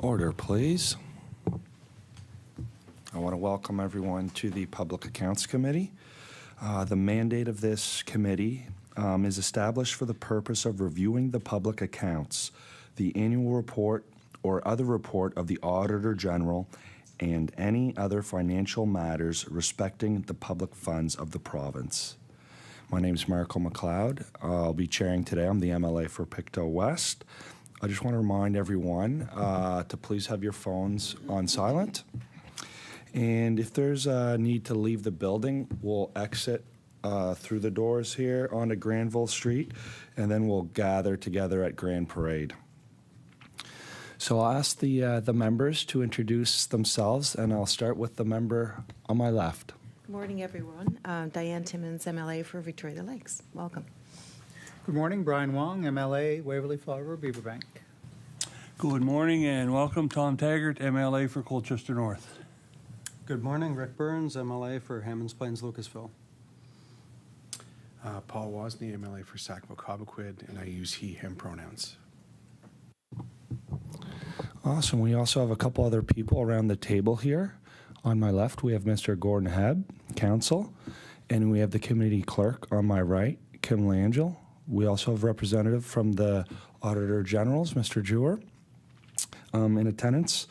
Order, please. I want to welcome everyone to the Public Accounts Committee. The mandate of this committee is established for the purpose of reviewing the public accounts, the annual report or other report of the Auditor General, and any other financial matters respecting the public funds of the province. My name is Marco McLeod. I'll be chairing today. I'm the MLA for Pictou West. I just want to remind everyone to please have your phones on silent. And if there's a need to leave the building, we'll exit through the doors here onto Granville Street, and then we'll gather together at Grand Parade. So I'll ask the members to introduce themselves, and I'll start with the member on my left. Good morning, everyone. Diane Timmins, MLA for Victoria Lakes. Welcome. Good morning, Brian Wong, MLA, Waverly Flower, Beaverbank. Good morning and welcome, Tom Taggart, MLA for Colchester North. Good morning, Rick Burns, MLA for Hammonds Plains, Lucasville. Paul Wozni, MLA for Sackville-Cobequid, and I use he, him pronouns. Awesome. We also have a couple other people around the table here. On my left, we have Mr. Gordon Hebb, Council, and we have the committee clerk on my right, Kim Langell. We also have a representative from the Auditor Generals, Mr. Jewer, in attendance.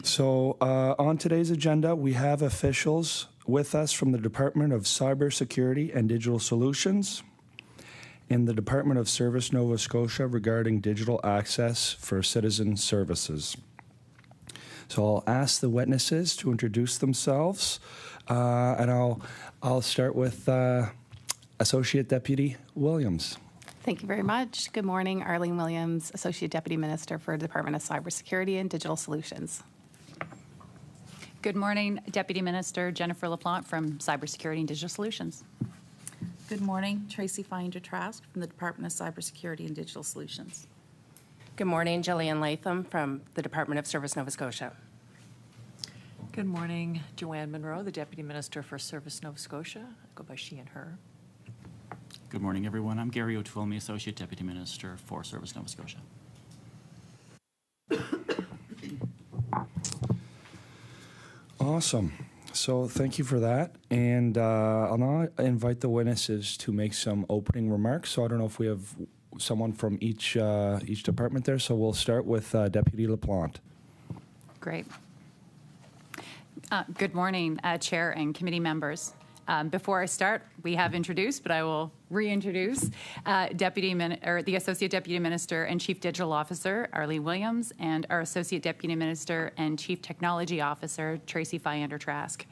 So on today's agenda, we have officials with us from the Department of Cybersecurity and Digital Solutions and the Department of Service Nova Scotia regarding digital access for citizen services. So I'll ask the witnesses to introduce themselves, and I'll start with Associate Deputy Williams. Thank you very much. Good morning, Arlene Williams, Associate Deputy Minister for the Department of Cybersecurity and Digital Solutions. Good morning, Deputy Minister Jennifer LaPlante from Cybersecurity and Digital Solutions. Good morning, Tracy Finder-Trask from the Department of Cybersecurity and Digital Solutions. Good morning, Jillian Latham from the Department of Service Nova Scotia. Good morning, Joanne Monroe, the Deputy Minister for Service Nova Scotia. I go by she and her. Good morning, everyone. I'm Gary O'Twilmy, Associate Deputy Minister for Service Nova Scotia. Awesome. So thank you for that. And I'll now invite the witnesses to make some opening remarks. So I don't know if we have someone from each department there. So we'll start with Deputy LaPlante. Great. Good morning, Chair and committee members. Before I start, we have introduced, but I will reintroduce the Associate Deputy Minister and Chief Digital Officer, Arlene Williams, and our Associate Deputy Minister and Chief Technology Officer, Tracy Finder-Trask.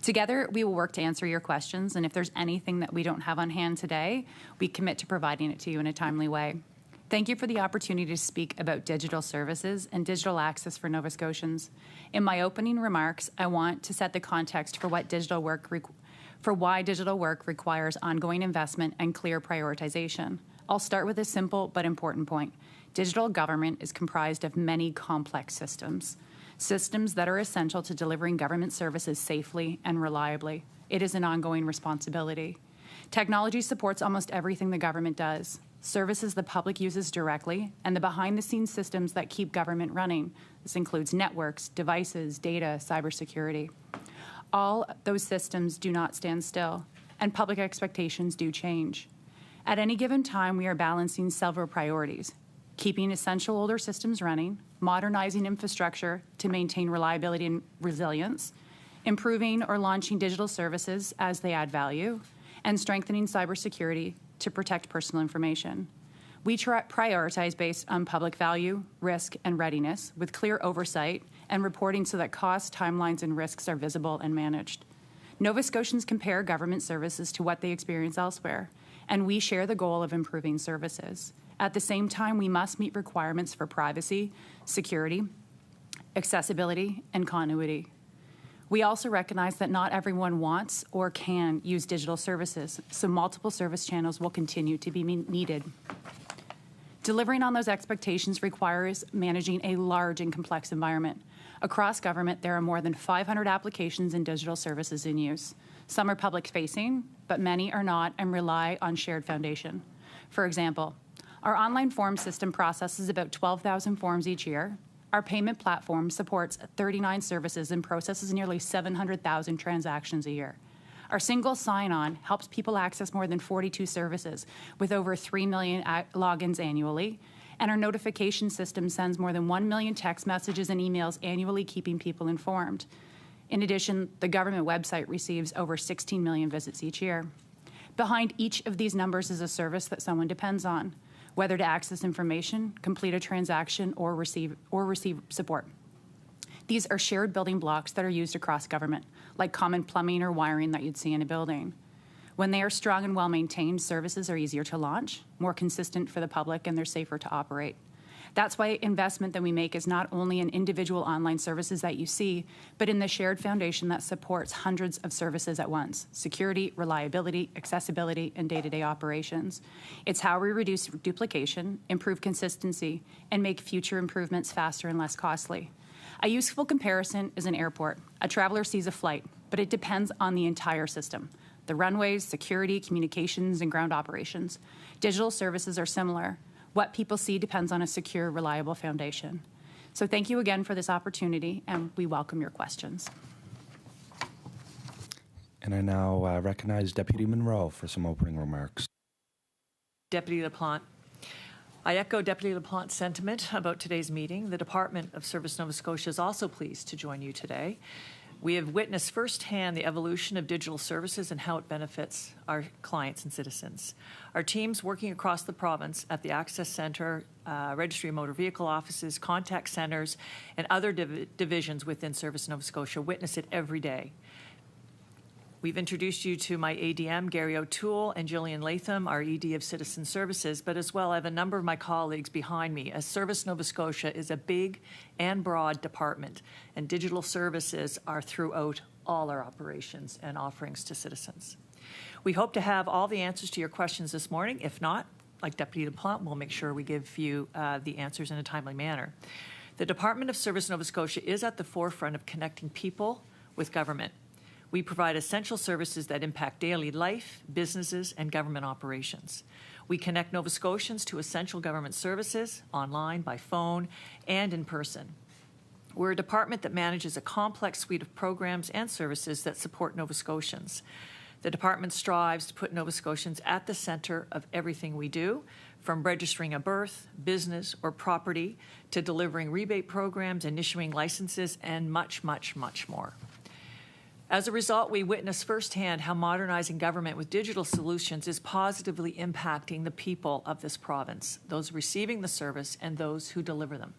Together, we will work to answer your questions, and if there's anything that we don't have on hand today, we commit to providing it to you in a timely way. Thank you for the opportunity to speak about digital services and digital access for Nova Scotians. In my opening remarks, I want to set the context for why digital work requires ongoing investment and clear prioritization. I'll start with a simple but important point. Digital government is comprised of many complex systems that are essential to delivering government services safely and reliably. It is an ongoing responsibility. Technology supports almost everything the government does. Services the public uses directly, and the behind-the-scenes systems that keep government running. This includes networks, devices, data, cybersecurity. All those systems do not stand still, and public expectations do change. At any given time, we are balancing several priorities: keeping essential older systems running, modernizing infrastructure to maintain reliability and resilience, improving or launching digital services as they add value, and strengthening cybersecurity to protect personal information. We prioritize based on public value, risk, and readiness, with clear oversight and reporting so that costs, timelines, and risks are visible and managed. Nova Scotians compare government services to what they experience elsewhere, and we share the goal of improving services. At the same time, we must meet requirements for privacy, security, accessibility, and continuity. We also recognize that not everyone wants or can use digital services, so multiple service channels will continue to be needed. Delivering on those expectations requires managing a large and complex environment. Across government, there are more than 500 applications and digital services in use. Some are public-facing, but many are not and rely on shared foundation. For example, our online form system processes about 12,000 forms each year. Our payment platform supports 39 services and processes nearly 700,000 transactions a year. Our single sign-on helps people access more than 42 services with over 3 million logins annually, and our notification system sends more than 1 million text messages and emails annually, keeping people informed. In addition, the government website receives over 16 million visits each year. Behind each of these numbers is a service that someone depends on, whether to access information, complete a transaction, or receive support. These are shared building blocks that are used across government, like common plumbing or wiring that you'd see in a building. When they are strong and well-maintained, services are easier to launch, more consistent for the public, and they're safer to operate. That's why investment that we make is not only in individual online services that you see, but in the shared foundation that supports hundreds of services at once: security, reliability, accessibility, and day-to-day operations. It's how we reduce duplication, improve consistency, and make future improvements faster and less costly. A useful comparison is an airport. A traveler sees a flight, but it depends on the entire system: the runways, security, communications, and ground operations. Digital services are similar. What people see depends on a secure, reliable foundation. So thank you again for this opportunity, and we welcome your questions. And I now recognize Deputy Monroe for some opening remarks. Deputy LaPlante. I echo Deputy LaPlante's sentiment about today's meeting. The Department of Service Nova Scotia is also pleased to join you today. We have witnessed firsthand the evolution of digital services and how it benefits our clients and citizens. Our teams working across the province at the Access Centre, Registry of Motor Vehicle offices, contact centres, and other divisions within Service Nova Scotia witness it every day. We've introduced you to my ADM, Gary O'Toole, and Gillian Latham, our ED of Citizen Services, but as well I have a number of my colleagues behind me, as Service Nova Scotia is a big and broad department, and digital services are throughout all our operations and offerings to citizens. We hope to have all the answers to your questions this morning. If not, like Deputy LaPlante, we'll make sure we give you the answers in a timely manner. The Department of Service Nova Scotia is at the forefront of connecting people with government. We provide essential services that impact daily life, businesses, and government operations. We connect Nova Scotians to essential government services online, by phone, and in person. We're a department that manages a complex suite of programs and services that support Nova Scotians. The department strives to put Nova Scotians at the centre of everything we do, from registering a birth, business, or property, to delivering rebate programs and issuing licenses, and much, much, much more. As a result, we witness firsthand how modernizing government with digital solutions is positively impacting the people of this province, those receiving the service and those who deliver them.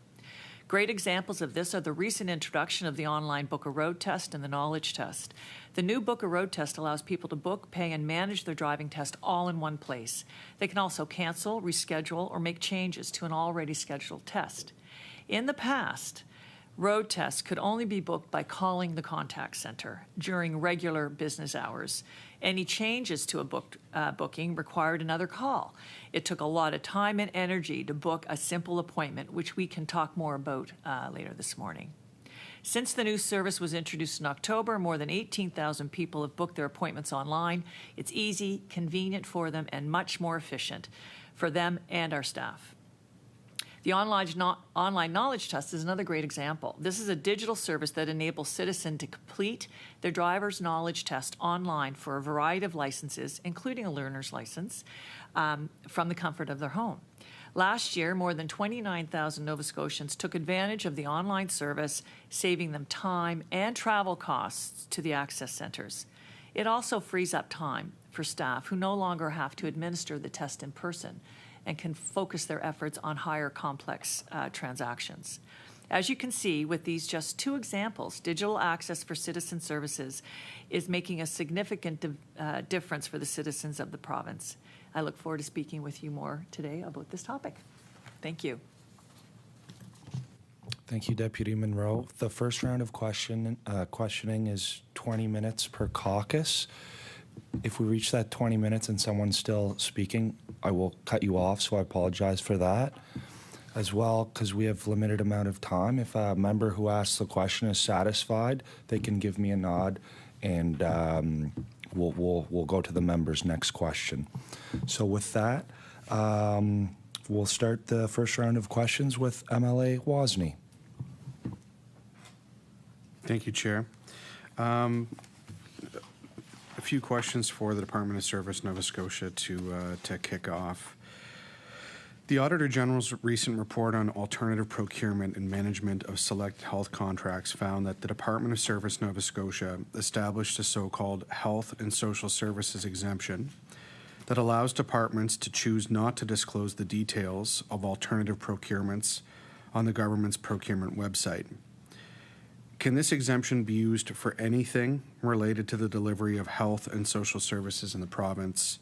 Great examples of this are the recent introduction of the online Book a Road test and the Knowledge test. The new Book a Road test allows people to book, pay, and manage their driving test all in one place. They can also cancel, reschedule, or make changes to an already scheduled test. In the past, road tests could only be booked by calling the contact center during regular business hours. Any changes to a booking required another call. It took a lot of time and energy to book a simple appointment, which we can talk more about later this morning. Since the new service was introduced in October, more than 18,000 people have booked their appointments online. It's easy, convenient for them, and much more efficient for them and our staff. The online knowledge test is another great example. This is a digital service that enables citizens to complete their driver's knowledge test online for a variety of licenses, including a learner's license, from the comfort of their home. Last year, more than 29,000 Nova Scotians took advantage of the online service, saving them time and travel costs to the access centres. It also frees up time for staff who no longer have to administer the test in person and can focus their efforts on higher complex transactions. As you can see with these just two examples, digital access for citizen services is making a significant difference for the citizens of the province. I look forward to speaking with you more today about this topic. Thank you. Thank you, Deputy Monroe. The first round of questioning is 20 minutes per caucus. If we reach that 20 minutes and someone's still speaking, I will cut you off, so I apologize for that. As well, because we have limited amount of time, if a member who asks the question is satisfied, they can give me a nod, and we'll go to the member's next question. So with that, we'll start the first round of questions with MLA Wozni. Thank you, Chair. A few questions for the Department of Service Nova Scotia to kick off. The Auditor General's recent report on alternative procurement and management of select health contracts found that the Department of Service Nova Scotia established a so-called health and social services exemption that allows departments to choose not to disclose the details of alternative procurements on the government's procurement website. Can this exemption be used for anything related to the delivery of health and social services in the province?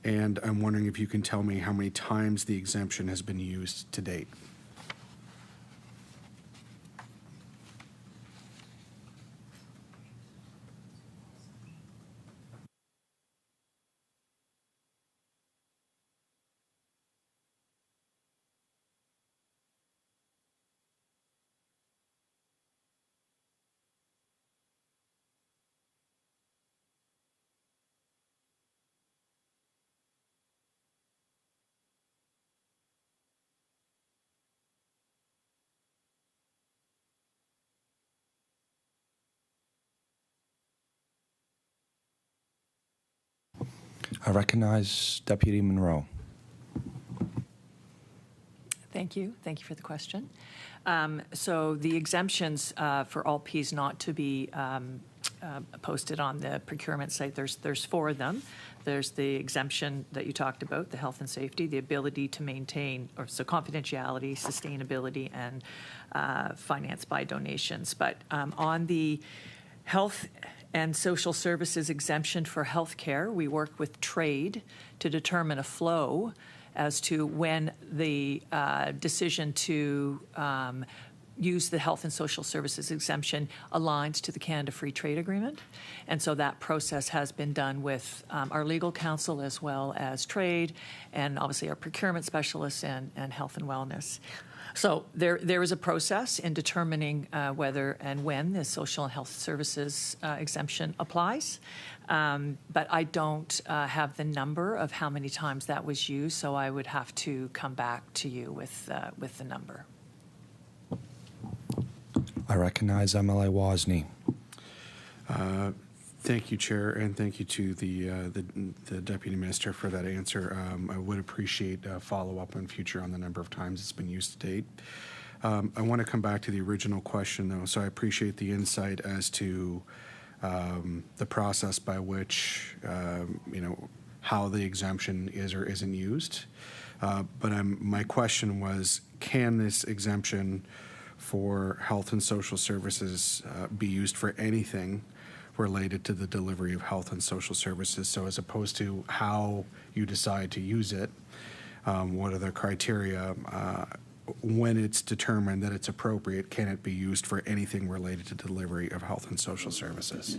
And I'm wondering if you can tell me how many times the exemption has been used to date. I recognize Deputy Monroe. Thank you. Thank you for the question. So the exemptions for all Ps not to be posted on the procurement site, there's 4 of them. There's the exemption that you talked about, the health and safety, the ability to maintain, or so confidentiality, sustainability, and finance by donations. But on the health and social services exemption for healthcare, we work with trade to determine a flow as to when the decision to use the health and social services exemption aligns to the Canada Free Trade Agreement. And so that process has been done with our legal counsel as well as trade, and obviously our procurement specialists and health and wellness. So there is a process in determining whether and when the social and health services exemption applies. But I don't have the number of how many times that was used, so I would have to come back to you with the number. I recognize MLA Wozni. Thank you, Chair, and thank you to the Deputy Minister for that answer. I would appreciate a follow-up in future on the number of times it's been used to date. I want to come back to the original question, though, so I appreciate the insight as to the process by which, how the exemption is or isn't used. But my question was, can this exemption for health and social services be used for anything related to the delivery of health and social services? So as opposed to how you decide to use it, what are the criteria? When it's determined that it's appropriate, can it be used for anything related to delivery of health and social services?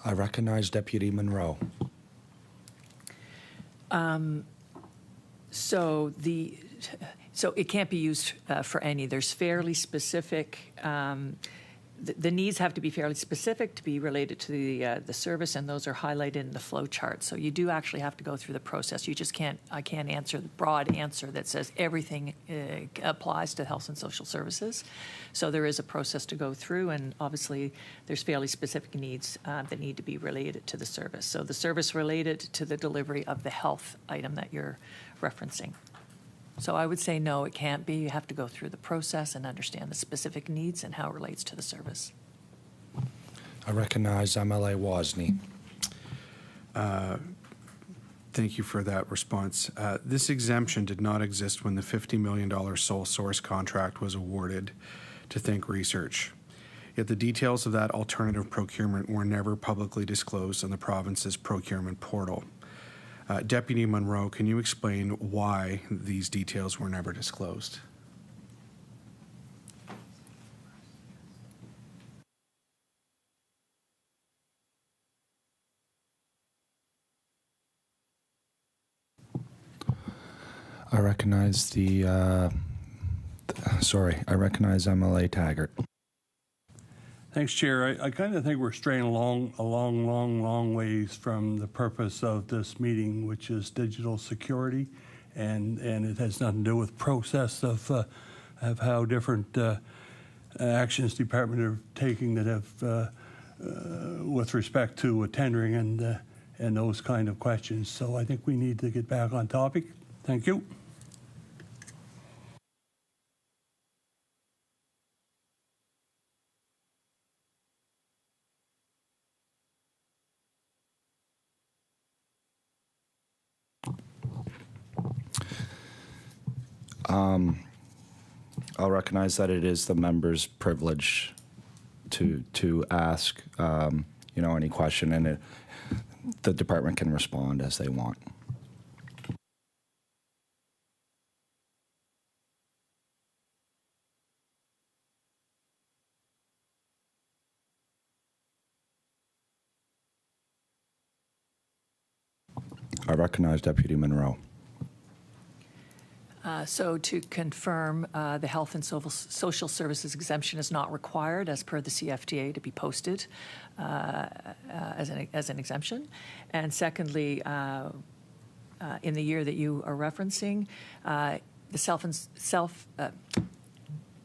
I recognize Deputy Monroe. So it can't be used for any. There's fairly specific. The needs have to be fairly specific to be related to the service, and those are highlighted in the flow chart. So you do actually have to go through the process. You just can't. I can't answer the broad answer that says everything applies to health and social services. So there is a process to go through, and obviously there's fairly specific needs that need to be related to the service. So the service related to the delivery of the health item that you're referencing. So I would say no, it can't be. You have to go through the process and understand the specific needs and how it relates to the service. I recognize MLA Wozni. Thank you for that response. This exemption did not exist when the $50 million sole source contract was awarded to Think Research. Yet the details of that alternative procurement were never publicly disclosed on the province's procurement portal. Deputy Monroe, can you explain why these details were never disclosed? I recognize I recognize MLA Taggart. Thanks, Chair. I kind of think we're straying a long ways from the purpose of this meeting, which is digital security, and it has nothing to do with process of how different actions department are taking that have with respect to tendering and those kind of questions. So I think we need to get back on topic. Thank you. I'll recognize that it is the member's privilege to ask, any question, and the department can respond as they want. I recognize Deputy Monroe. So to confirm, the health and social services exemption is not required as per the CFDA to be posted as an exemption. And secondly, in the year that you are referencing, the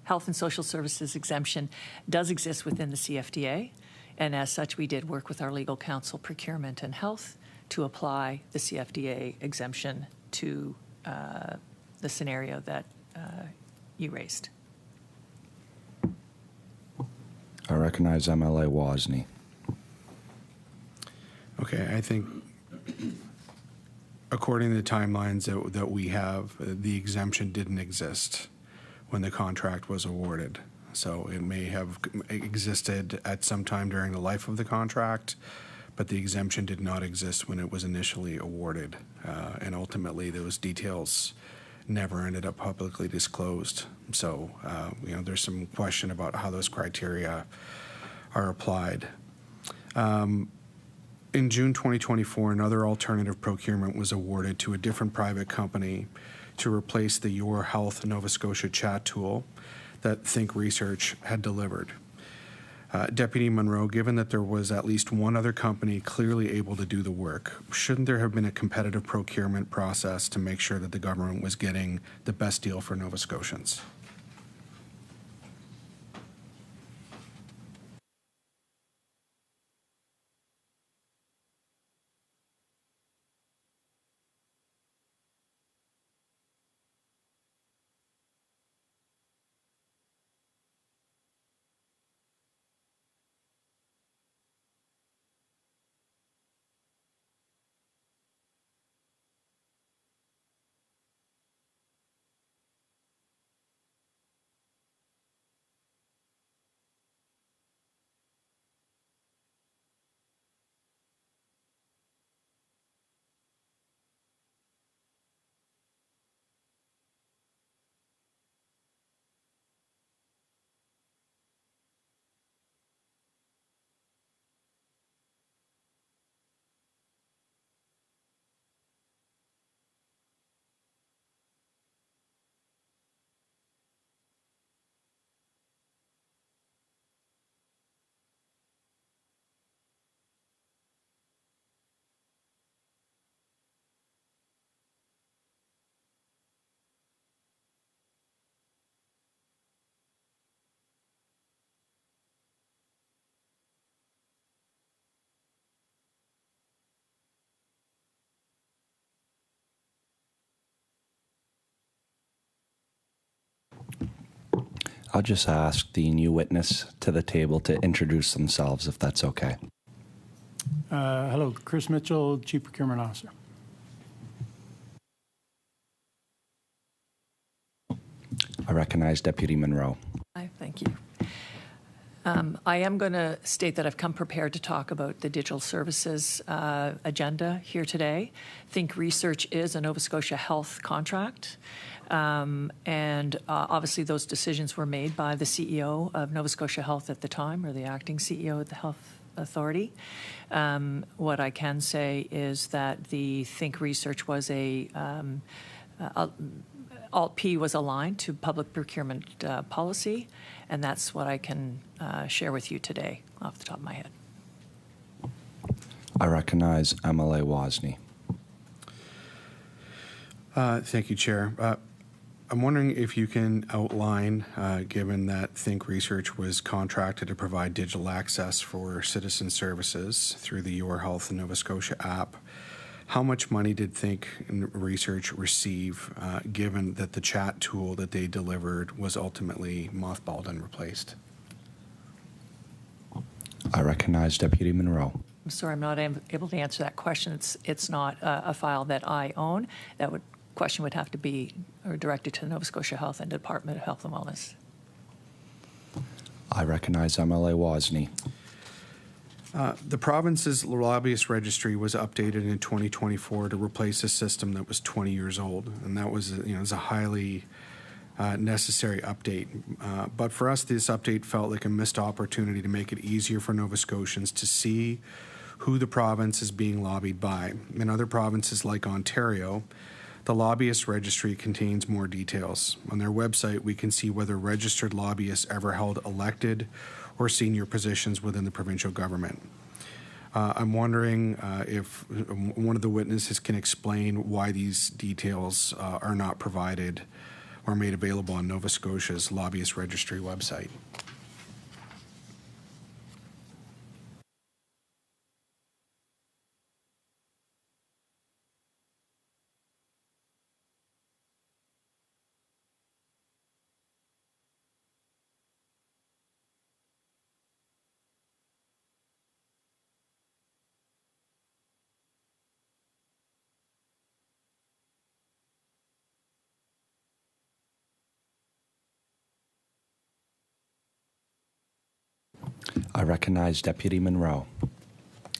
health and social services exemption does exist within the CFDA. And as such, we did work with our legal counsel, Procurement and Health, to apply the CFDA exemption to the scenario that you raised. I recognize MLA Wozni. Okay, I think according to the timelines that we have, the exemption didn't exist when the contract was awarded. So it may have existed at some time during the life of the contract, but the exemption did not exist when it was initially awarded. And ultimately, those details never ended up publicly disclosed. So, there's some question about how those criteria are applied. In June 2024, another alternative procurement was awarded to a different private company to replace the Your Health Nova Scotia chat tool that Think Research had delivered. Deputy Monroe, given that there was at least one other company clearly able to do the work, shouldn't there have been a competitive procurement process to make sure that the government was getting the best deal for Nova Scotians? I'll just ask the new witness to the table to introduce themselves, if that's okay. Hello, Chris Mitchell, Chief Procurement Officer. I recognize Deputy Monroe. Hi, thank you. I am going to state that I've come prepared to talk about the digital services agenda here today. Think Research is a Nova Scotia Health contract. And obviously those decisions were made by the CEO of Nova Scotia Health at the time, or the acting CEO of the Health Authority. What I can say is that the Think Research was a Alt P was aligned to public procurement policy, and that's what I can share with you today off the top of my head. I recognize MLA Wozni. Thank you, Chair. I'm wondering if you can outline, given that Think Research was contracted to provide digital access for citizen services through the Your Health in Nova Scotia app, how much money did Think Research receive, given that the chat tool that they delivered was ultimately mothballed and replaced? I recognize Deputy Monroe. I'm sorry, I'm not able to answer that question. It's not a file that I own. That question would have to be directed to Nova Scotia Health and Department of Health and Wellness. I recognize MLA Wozni. The province's lobbyist registry was updated in 2024 to replace a system that was 20 years old, and that was, a highly necessary update. But for us, this update felt like a missed opportunity to make it easier for Nova Scotians to see who the province is being lobbied by. In other provinces like Ontario, the lobbyist registry contains more details. On their website, we can see whether registered lobbyists ever held elected or senior positions within the provincial government. I'm wondering if one of the witnesses can explain why these details are not provided or made available on Nova Scotia's lobbyist registry website. I recognize Deputy Monroe.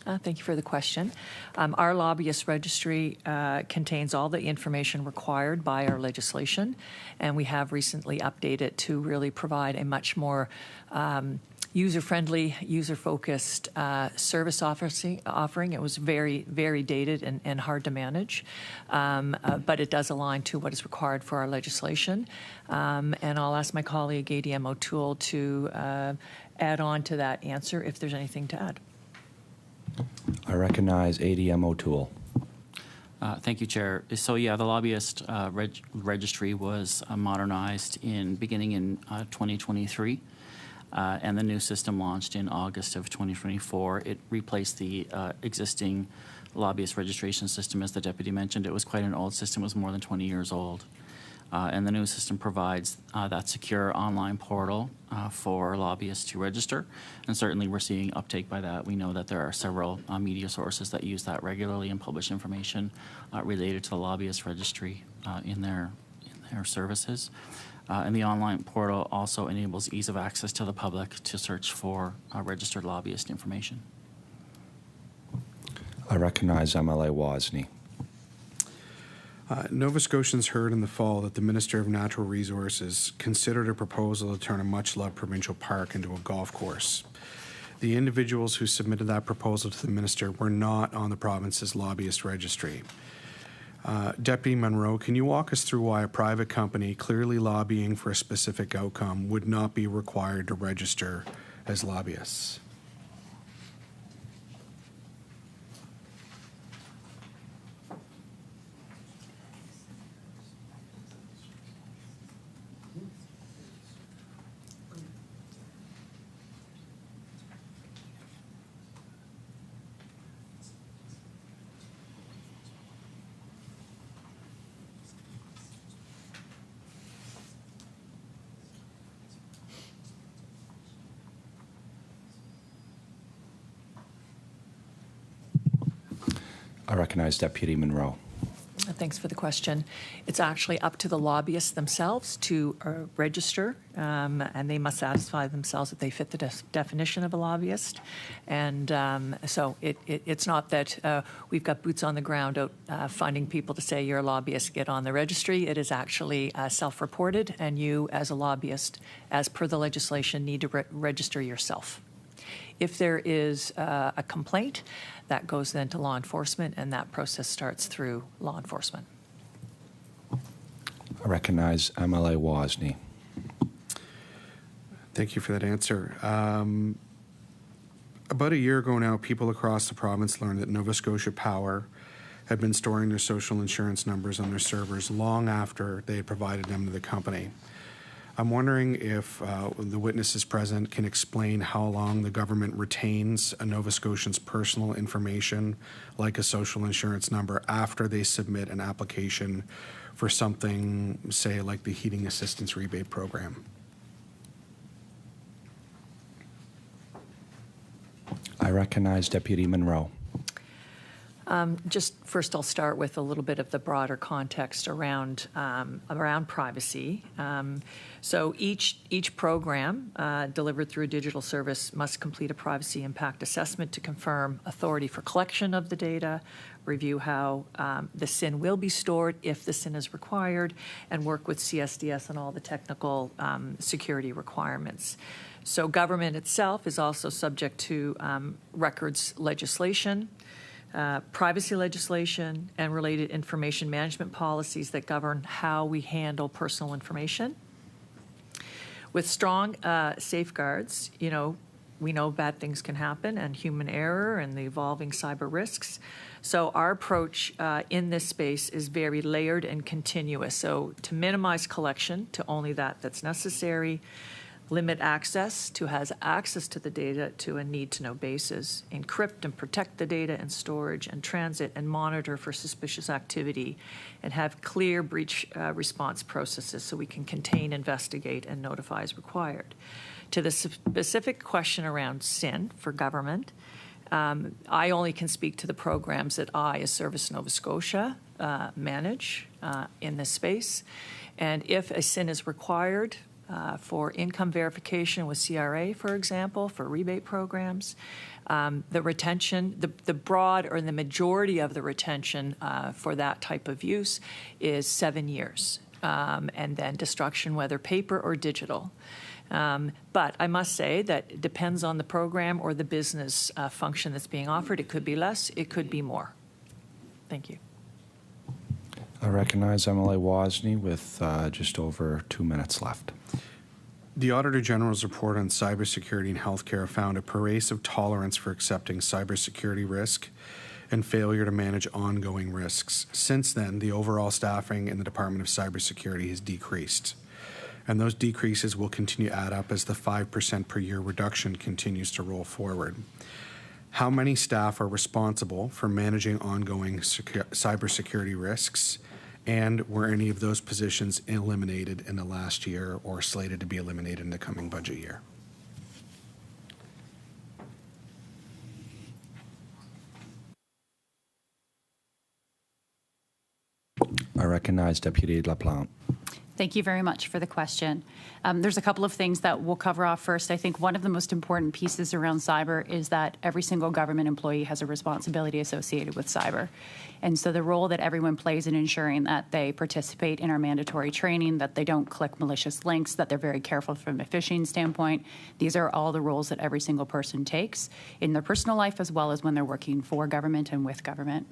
Thank you for the question. Our lobbyist registry contains all the information required by our legislation, and we have recently updated it to really provide a much more user-friendly, user-focused service offering. It was very, very dated and hard to manage, but it does align to what is required for our legislation. And I'll ask my colleague, ADM O'Toole, to add on to that answer if there's anything to add. I recognize ADM O'Toole. Thank you, Chair. So yeah, the lobbyist registry was modernized beginning in 2023. And the new system launched in August of 2024. It replaced the existing lobbyist registration system, as the deputy mentioned. It was quite an old system. It was more than 20 years old. And the new system provides that secure online portal for lobbyists to register. And certainly we're seeing uptake by that. We know that there are several media sources that use that regularly and publish information related to the lobbyist registry in their services. And the online portal also enables ease of access to the public to search for registered lobbyist information. I recognize MLA Wozni. Nova Scotians heard in the fall that the Minister of Natural Resources considered a proposal to turn a much-loved provincial park into a golf course. The individuals who submitted that proposal to the Minister were not on the province's lobbyist registry. Deputy Monroe, can you walk us through why a private company clearly lobbying for a specific outcome would not be required to register as lobbyists? I recognize Deputy Monroe. Thanks for the question. It's actually up to the lobbyists themselves to register, and they must satisfy themselves that they fit the definition of a lobbyist. And so it's not that we've got boots on the ground out finding people to say you're a lobbyist, get on the registry. It is actually self-reported, and you as a lobbyist, as per the legislation, need to register yourself. If there is a complaint, that goes then to law enforcement, and that process starts through law enforcement. I recognize MLA Wozni. Thank you for that answer. About a year ago now, people across the province learned that Nova Scotia Power had been storing their social insurance numbers on their servers long after they had provided them to the company. I'm wondering if the witnesses present can explain how long the government retains a Nova Scotian's personal information, like a social insurance number, after they submit an application for something, say, like the heating assistance rebate program. I recognize Deputy Monroe. Just first, I'll start with a little bit of the broader context around privacy. So each program delivered through a digital service must complete a privacy impact assessment to confirm authority for collection of the data, review how the SIN will be stored if the SIN is required, and work with CSDS on all the technical security requirements. So government itself is also subject to records legislation, privacy legislation, and related information management policies that govern how we handle personal information. With strong safeguards, we know bad things can happen, and human error and the evolving cyber risks. So our approach in this space is very layered and continuous. So to minimize collection to only that's necessary, limit access to has access to the data to a need-to-know basis, encrypt and protect the data in storage and transit, and monitor for suspicious activity, and have clear breach response processes so we can contain, investigate, and notify as required. To the specific question around SIN for government, I only can speak to the programs that I, as Service Nova Scotia, manage in this space. And if a SIN is required, for income verification with CRA, for example, for rebate programs. The retention, the broad or the majority of the retention for that type of use is 7 years, and then destruction, whether paper or digital. But I must say that it depends on the program or the business function that's being offered. It could be less, it could be more. Thank you. I recognize MLA Wozni with just over 2 minutes left. The Auditor General's report on cybersecurity and healthcare found a pervasive tolerance for accepting cybersecurity risk and failure to manage ongoing risks. Since then, the overall staffing in the Department of Cybersecurity has decreased, and those decreases will continue to add up as the 5% per year reduction continues to roll forward. How many staff are responsible for managing ongoing cybersecurity risks? And were any of those positions eliminated in the last year or slated to be eliminated in the coming budget year? I recognize Deputy LaPlante. Thank you very much for the question. There's a couple of things that we'll cover off first. I think one of the most important pieces around cyber is that every single government employee has a responsibility associated with cyber. And so the role that everyone plays in ensuring that they participate in our mandatory training, that they don't click malicious links, that they're very careful from a phishing standpoint, these are all the roles that every single person takes in their personal life as well as when they're working for government and with government.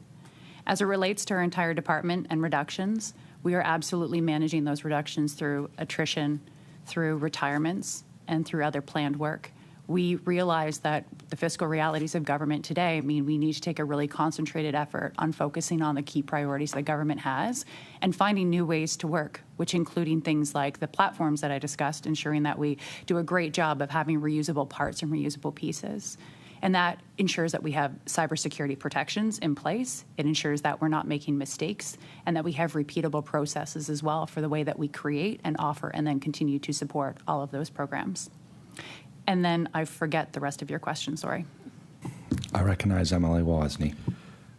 As it relates to our entire department and reductions, we are absolutely managing those reductions through attrition, through retirements, and through other planned work. We realize that the fiscal realities of government today mean we need to take a really concentrated effort on focusing on the key priorities that government has and finding new ways to work, which including things like the platforms that I discussed, ensuring that we do a great job of having reusable parts and reusable pieces. And that ensures that we have cybersecurity protections in place. It ensures that we're not making mistakes and that we have repeatable processes as well for the way that we create and offer and then continue to support all of those programs. And then I forget the rest of your question, sorry. I recognize MLA Wozni.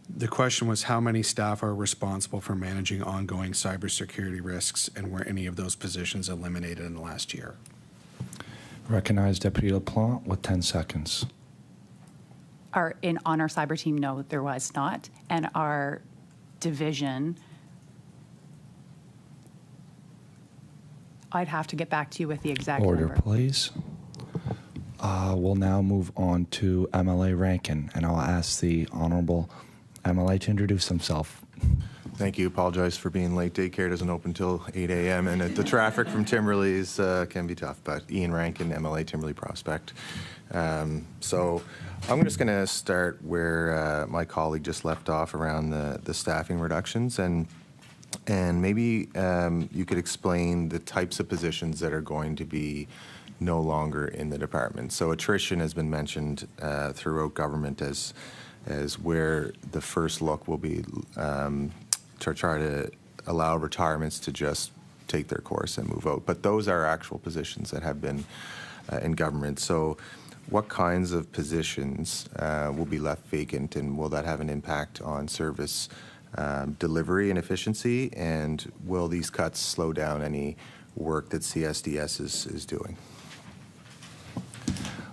The question was how many staff are responsible for managing ongoing cybersecurity risks, and were any of those positions eliminated in the last year? Recognize Deputy LaPlante with 10 seconds. On our cyber team, no, there was not. And our division, I'd have to get back to you with the exact Order, number. please. We'll now move on to MLA Rankin, and I'll ask the Honorable MLA to introduce himself. Thank you. Apologize for being late. Daycare doesn't open till 8 a.m. and the traffic from Timberley's can be tough. But Ian Rankin, MLA Timberley Prospect. So I'm just going to start where my colleague just left off around the staffing reductions, and maybe you could explain the types of positions that are going to be no longer in the department. So attrition has been mentioned throughout government as where the first look will be to try to allow retirements to just take their course and move out. But those are actual positions that have been in government. So what kinds of positions will be left vacant, and will that have an impact on service delivery and efficiency? And will these cuts slow down any work that CSDS is doing?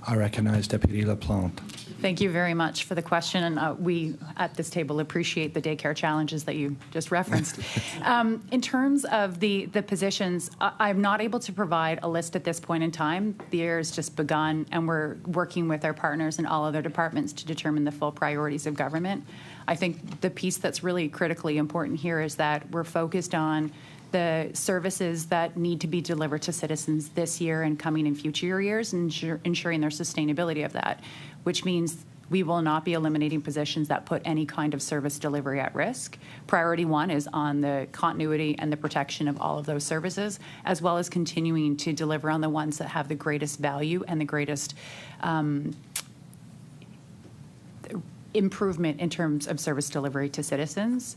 I recognize Deputy LaPlante. Thank you very much for the question, and we at this table appreciate the daycare challenges that you just referenced. In terms of the positions, I'm not able to provide a list at this point in time. The year has just begun, and we're working with our partners in all other departments to determine the full priorities of government. I think the piece that's really critically important here is that we're focused on the services that need to be delivered to citizens this year and coming in future years, and ensuring their sustainability of that, which means we will not be eliminating positions that put any kind of service delivery at risk. Priority one is on the continuity and the protection of all of those services, as well as continuing to deliver on the ones that have the greatest value and the greatest improvement in terms of service delivery to citizens.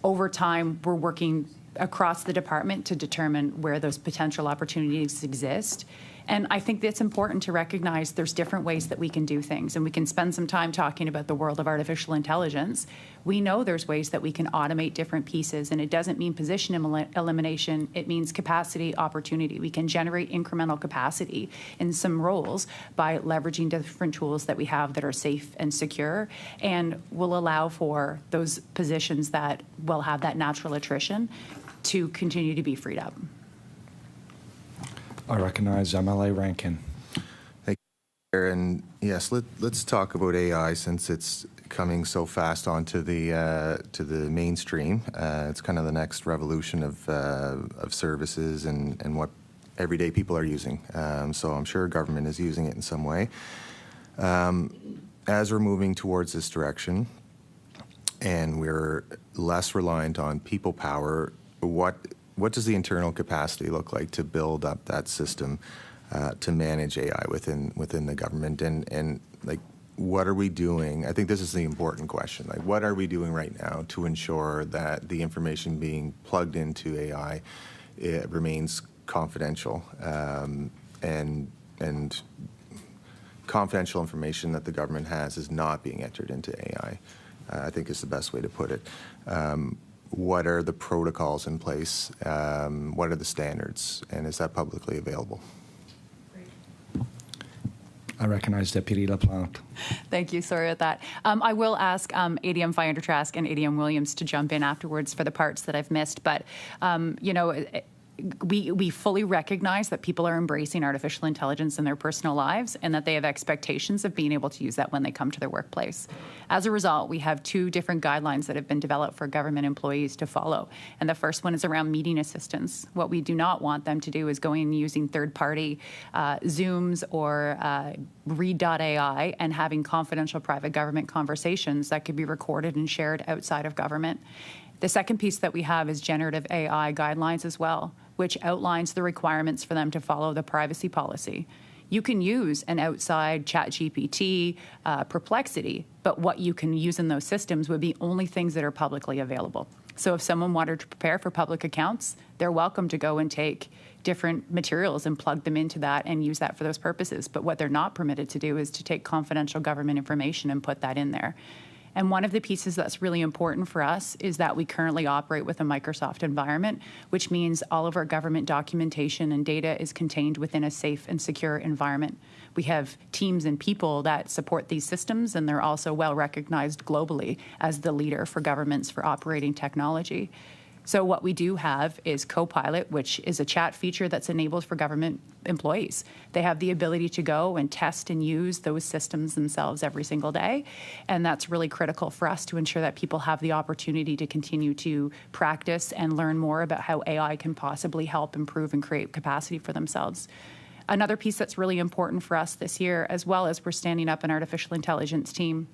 Over time, we're working across the department to determine where those potential opportunities exist. And I think it's important to recognize there's different ways that we can do things, and we can spend some time talking about the world of artificial intelligence. We know there's ways that we can automate different pieces, and it doesn't mean position elimination. It means capacity opportunity. We can generate incremental capacity in some roles by leveraging different tools that we have that are safe and secure, and will allow for those positions that will have that natural attrition to continue to be freed up. I recognize MLA Rankin. Thank you. And yes, let's talk about AI, since it's coming so fast onto the mainstream. It's kind of the next revolution of services and what everyday people are using. So I'm sure government is using it in some way. As we're moving towards this direction, and we're less reliant on people power, what does the internal capacity look like to build up that system to manage AI within the government? And like, what are we doing? I think this is the important question. Like, what are we doing right now to ensure that the information being plugged into AI remains confidential, and confidential information that the government has is not being entered into AI? I think is the best way to put it. What are the protocols in place? What are the standards? And is that publicly available? I recognize Deputy LaPlante. Thank you. Sorry about that. I will ask ADM Finder-Trask and ADM Williams to jump in afterwards for the parts that I've missed. But, you know, we fully recognize that people are embracing artificial intelligence in their personal lives, and that they have expectations of being able to use that when they come to their workplace. As a result, we have two different guidelines that have been developed for government employees to follow. And the first one is around meeting assistance. What we do not want them to do is going and using third-party Zooms or Read.ai and having confidential private government conversations that could be recorded and shared outside of government. The second piece that we have is generative AI guidelines as well, which outlines the requirements for them to follow the privacy policy. You can use an outside ChatGPT, Perplexity, but what you can use in those systems would be only things that are publicly available. So if someone wanted to prepare for public accounts, they're welcome to go and take different materials and plug them into that and use that for those purposes. But what they're not permitted to do is to take confidential government information and put that in there. And one of the pieces that's really important for us is that we currently operate with a Microsoft environment, which means all of our government documentation and data is contained within a safe and secure environment. We have teams and people that support these systems, and they're also well recognized globally as the leader for governments for operating technology. So what we do have is Copilot, which is a chat feature that's enabled for government employees. They have the ability to go and test and use those systems themselves every single day. And that's really critical for us to ensure that people have the opportunity to continue to practice and learn more about how AI can possibly help improve and create capacity for themselves. Another piece that's really important for us this year, as well as we're standing up an artificial intelligence team.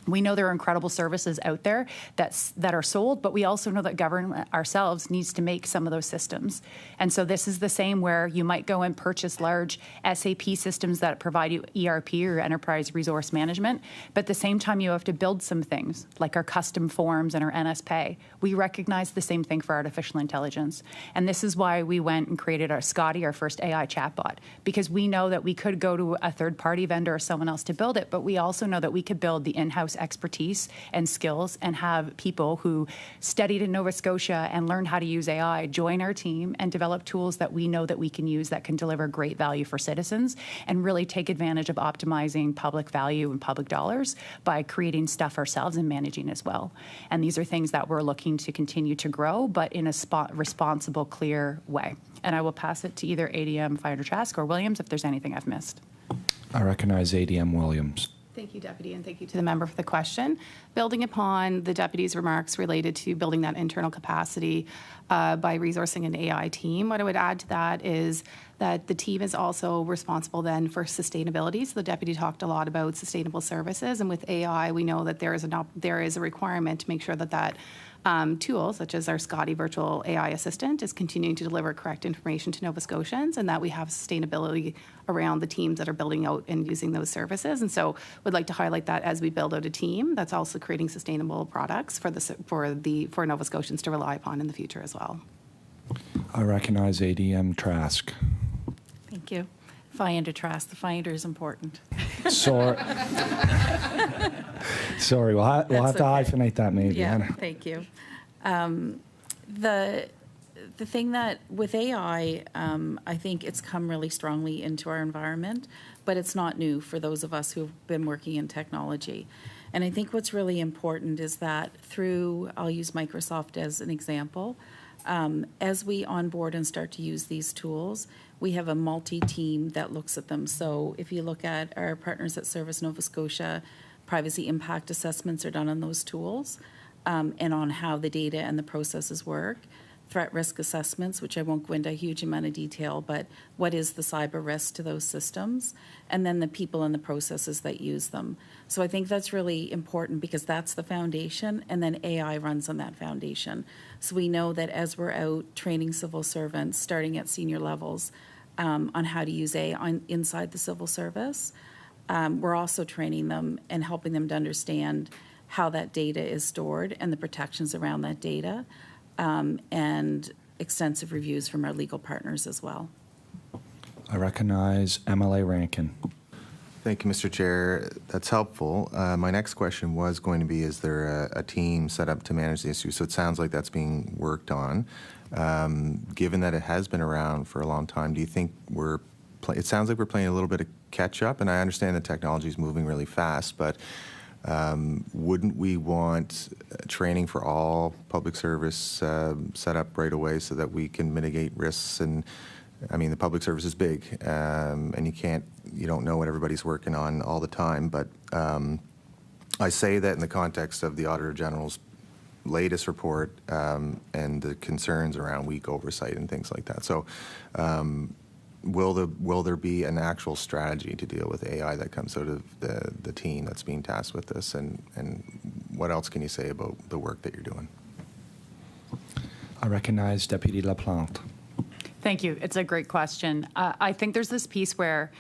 We know there are incredible services out there that are sold, but we also know that government ourselves needs to make some of those systems. And so this is the same where you might go and purchase large SAP systems that provide you ERP or enterprise resource management, but at the same time you have to build some things like our custom forms and our NSPay. We recognize the same thing for artificial intelligence. And this is why we went and created our Scotty, our first AI chatbot, because we know that we could go to a third-party vendor or someone else to build it, but we also know that we could build the in-house expertise and skills and have people who studied in Nova Scotia and learned how to use AI join our team and develop tools that we know that we can use that can deliver great value for citizens and really take advantage of optimizing public value and public dollars by creating stuff ourselves and managing as well. And these are things that we're looking to continue to grow, but in a responsible, clear way. And I will pass it to either ADM Finder Trask or Williams if there's anything I've missed. I recognize ADM Williams. Thank you, Deputy, and thank you to the member for the question. Building upon the Deputy's remarks related to building that internal capacity by resourcing an AI team, what I would add to that is that the team is also responsible then for sustainability. So the Deputy talked a lot about sustainable services, and with AI, we know that there is a requirement to make sure that tool, such as our Scotty virtual AI assistant, is continuing to deliver correct information to Nova Scotians, and that we have sustainability around the teams that are building out and using those services. And so would like to highlight that as we build out a team that's also creating sustainable products for Nova Scotians to rely upon in the future as well. I recognize ADM Trask. Thank you. Finder Trask. The finder is important. Sorry, we'll have to hyphenate that maybe. Yeah, thank you. The thing that with AI, I think it's come really strongly into our environment, but it's not new for those of us who've been working in technology. And I think what's really important is that I'll use Microsoft as an example, as we onboard and start to use these tools, we have a multi-team that looks at them. So if you look at our partners at Service Nova Scotia, privacy impact assessments are done on those tools and on how the data and the processes work. Threat risk assessments, which I won't go into a huge amount of detail, but what is the cyber risk to those systems? And then the people and the processes that use them. So I think that's really important because that's the foundation, and then AI runs on that foundation. So we know that as we're out training civil servants, starting at senior levels, on how to use AI inside the civil service, we're also training them and helping them to understand how that data is stored and the protections around that data. And extensive reviews from our legal partners as well. I recognize MLA Rankin. Thank you, Mr. Chair. That's helpful. My next question was going to be, is there a team set up to manage the issue? So it sounds like that's being worked on. Given that it has been around for a long time, do you think it sounds like we're playing a little bit of catch up, and I understand the technology is moving really fast, but wouldn't we want training for all public service set up right away so that we can mitigate risks? And I mean, the public service is big, and you don't know what everybody's working on all the time. But I say that in the context of the Auditor General's latest report and the concerns around weak oversight and things like that. So will there be an actual strategy to deal with AI that comes out of the team that's being tasked with this? And what else can you say about the work that you're doing? I recognize Deputy LaPlante. Thank you. It's a great question. I think there's this piece where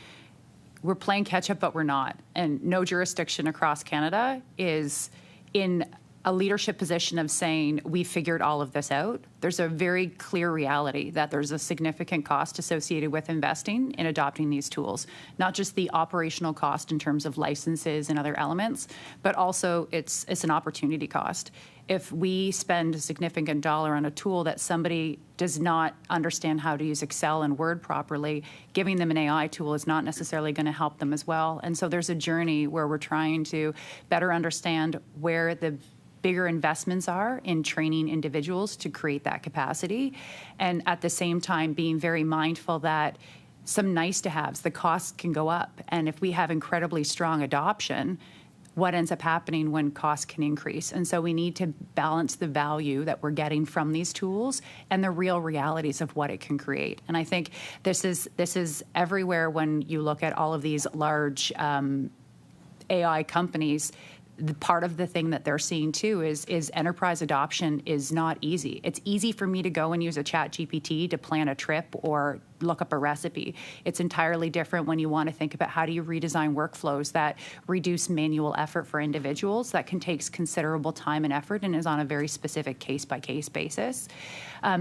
we're playing catch up, but we're not. And no jurisdiction across Canada is in a leadership position of saying we figured all of this out. There's a very clear reality that there's a significant cost associated with investing in adopting these tools, not just the operational cost in terms of licenses and other elements, but also it's an opportunity cost. If we spend a significant dollar on a tool that somebody does not understand how to use Excel and Word properly, giving them an AI tool is not necessarily going to help them as well. And so there's a journey where we're trying to better understand where the bigger investments are in training individuals to create that capacity, and at the same time being very mindful that some nice to haves, the costs can go up. And if we have incredibly strong adoption, what ends up happening when costs can increase? And so we need to balance the value that we're getting from these tools and the real realities of what it can create. And I think this is everywhere when you look at all of these large AI companies. Part of the thing that they're seeing too is enterprise adoption is not easy. It's easy for me to go and use a chat GPT to plan a trip or look up a recipe. It's entirely different when you want to think about how do you redesign workflows that reduce manual effort for individuals that can take considerable time and effort and is on a very specific case-by-case basis.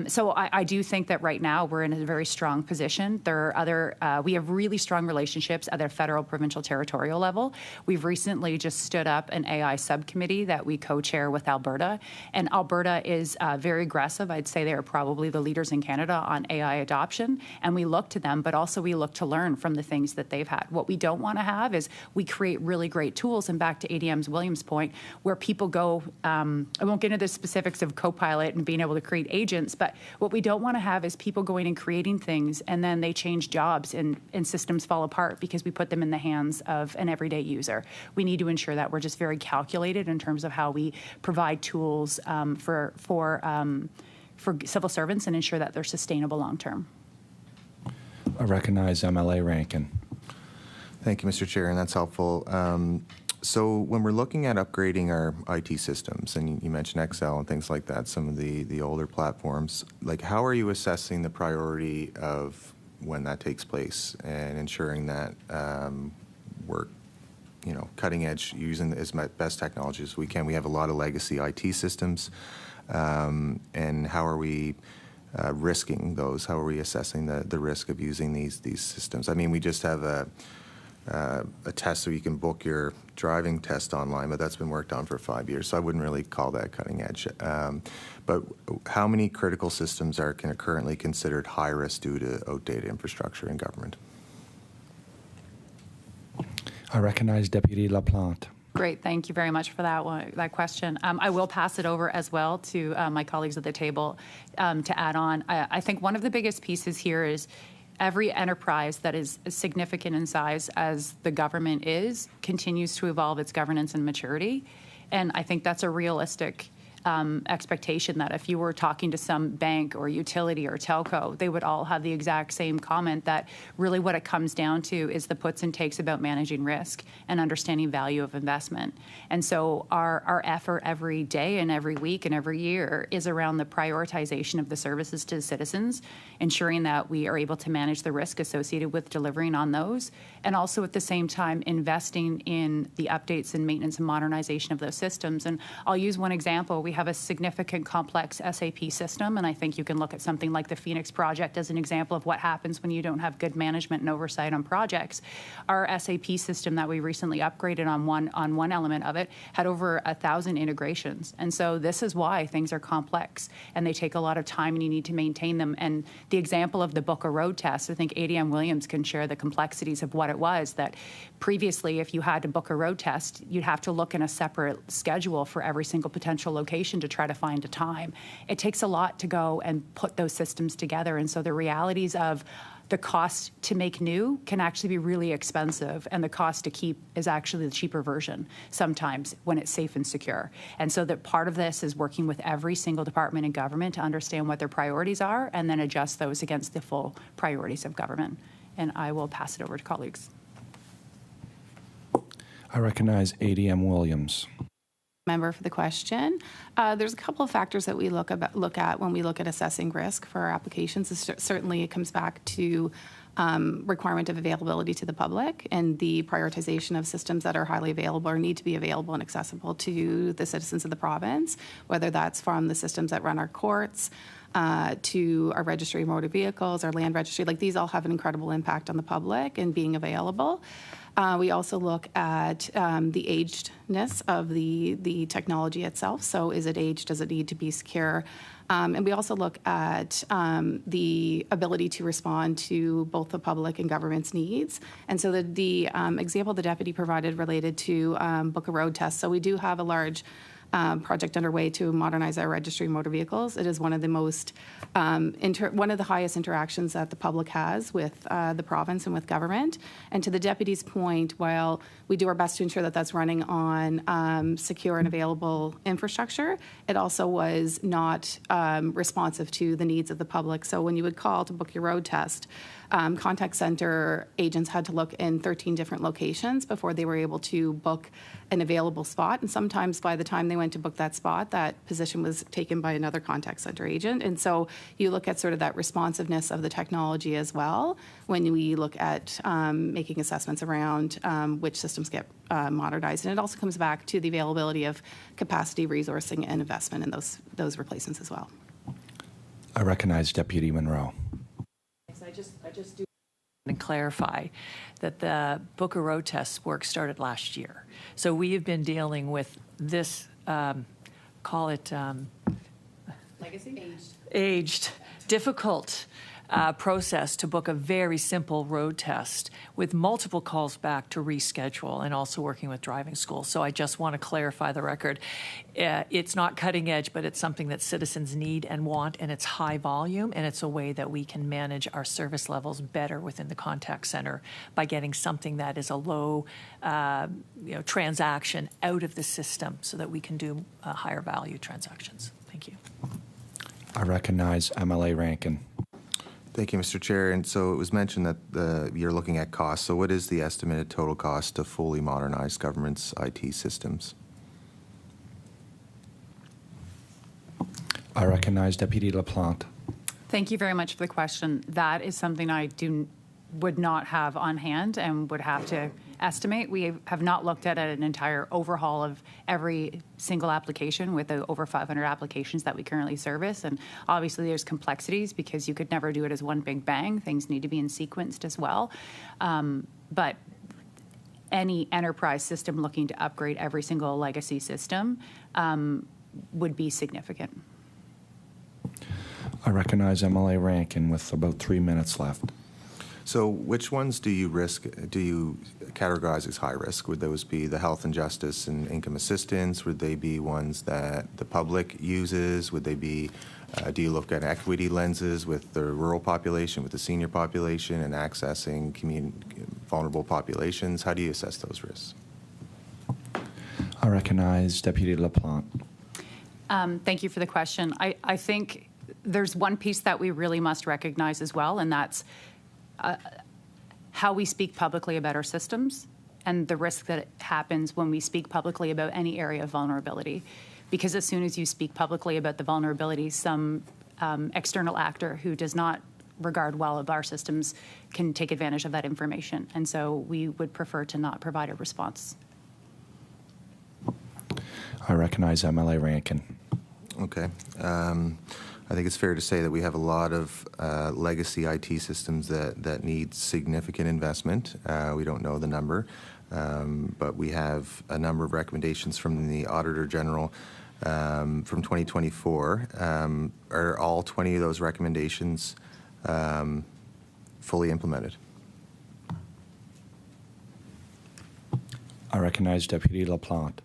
So I do think that right now we're in a very strong position. There are other, we have really strong relationships at the federal, provincial, territorial level. We've recently just stood up an AI subcommittee that we co-chair with Alberta, and Alberta is very aggressive. I'd say they are probably the leaders in Canada on AI adoption, and we look to them, but also we look to learn from the things that they've had. What we don't want to have is we create really great tools, and back to ADM's Williams point, where people go, I won't get into the specifics of Copilot and being able to create agents, but what we don't want to have is people going and creating things and then they change jobs and systems fall apart because we put them in the hands of an everyday user. We need to ensure that we're just very calculated in terms of how we provide tools for civil servants and ensure that they're sustainable long term. I recognize MLA Rankin. Thank you, Mr. Chair, and that's helpful. So when we're looking at upgrading our IT systems, and you mentioned Excel and things like that, some of the older platforms, like how are you assessing the priority of when that takes place and ensuring that we're cutting edge, using as best technology as we can? We have a lot of legacy IT systems, and how are we risking those? How are we assessing the risk of using these systems? I mean, we just have a test so you can book your driving test online, but that's been worked on for 5 years, so I wouldn't really call that cutting edge. But how many critical systems are currently considered high risk due to outdated infrastructure in government? I recognize Deputy LaPlante. Great, thank you very much for that question. I will pass it over as well to my colleagues at the table to add on. I think one of the biggest pieces here is every enterprise that is as significant in size as the government is continues to evolve its governance and maturity. And I think that's a realistic expectation that if you were talking to some bank or utility or telco, they would all have the exact same comment that really what it comes down to is the puts and takes about managing risk and understanding value of investment. And so our effort every day and every week and every year is around the prioritization of the services to citizens, ensuring that we are able to manage the risk associated with delivering on those, and also at the same time investing in the updates and maintenance and modernization of those systems. And I'll use one example. We have a significant complex SAP system, and I think you can look at something like the Phoenix project as an example of what happens when you don't have good management and oversight on projects. Our SAP system that we recently upgraded on one element of it had over 1,000 integrations, and so this is why things are complex and they take a lot of time and you need to maintain them. And the example of the book a road test, I think ADM Williams can share the complexities of what it was that previously if you had to book a road test, you'd have to look in a separate schedule for every single potential location to try to find a time. It takes a lot to go and put those systems together, and so the realities of the cost to make new can actually be really expensive, and the cost to keep is actually the cheaper version sometimes when it's safe and secure. And so that part of this is working with every single department in government to understand what their priorities are and then adjust those against the full priorities of government. And I will pass it over to colleagues. I recognize ADM Williams. Member for the question. There's a couple of factors that we look at when we look at assessing risk for our applications. Certainly it comes back to requirement of availability to the public and the prioritization of systems that are highly available or need to be available and accessible to the citizens of the province, whether that's from the systems that run our courts, to our registry of motor vehicles, our land registry. Like, these all have an incredible impact on the public and being available. We also look at the agedness of the technology itself. So is it aged? Does it need to be secure? And we also look at the ability to respond to both the public and government's needs. And so the example the deputy provided related to book a road test. So we do have a large project underway to modernize our registry of motor vehicles. It is one of the most, one of the highest interactions that the public has with the province and with government. And to the deputy's point, while we do our best to ensure that that's running on secure and available infrastructure, it also was not responsive to the needs of the public. So when you would call to book your road test, contact center agents had to look in 13 different locations before they were able to book an available spot. And sometimes by the time they went to book that spot, that position was taken by another contact center agent. And so you look at sort of that responsiveness of the technology as well when we look at making assessments around which systems get modernized. And it also comes back to the availability of capacity, resourcing, and investment in those replacements as well. I recognize Deputy Monroe. I just do and clarify that the Booker Road test work started last year. So we have been dealing with this, call it Legacy? aged, difficult process to book a very simple road test with multiple calls back to reschedule and also working with driving schools. So I just want to clarify the record. It's not cutting edge, but it's something that citizens need and want, and it's high volume, and it's a way that we can manage our service levels better within the contact center by getting something that is a low transaction out of the system so that we can do higher value transactions. Thank you. I recognize MLA Rankin. Thank you, Mr. Chair. And so it was mentioned that you're looking at costs. So what is the estimated total cost to fully modernize government's IT systems? I recognize Deputy LaPlante. Thank you very much for the question. That is something I would not have on hand and would have to estimate. We have not looked at an entire overhaul of every single application with the over 500 applications that we currently service. And obviously there's complexities because you could never do it as one big bang. Things need to be in sequenced as well. But any enterprise system looking to upgrade every single legacy system would be significant. I recognize MLA Rankin with about 3 minutes left. So which ones do you categorize as high risk? Would those be the health and justice and income assistance? Would they be ones that the public uses? Would they be, do you look at equity lenses with the rural population, with the senior population, and accessing vulnerable populations? How do you assess those risks? I recognize Deputy LaPlante. Thank you for the question. I think there's one piece that we really must recognize as well, and that's how we speak publicly about our systems and the risk that happens when we speak publicly about any area of vulnerability. Because as soon as you speak publicly about the vulnerability, some external actor who does not regard well of our systems can take advantage of that information. And so we would prefer to not provide a response. I recognize MLA Rankin. Okay. I think it's fair to say that we have a lot of legacy IT systems that need significant investment. We don't know the number, but we have a number of recommendations from the Auditor General from 2024. Are all 20 of those recommendations fully implemented? I recognize Deputy LaPlante.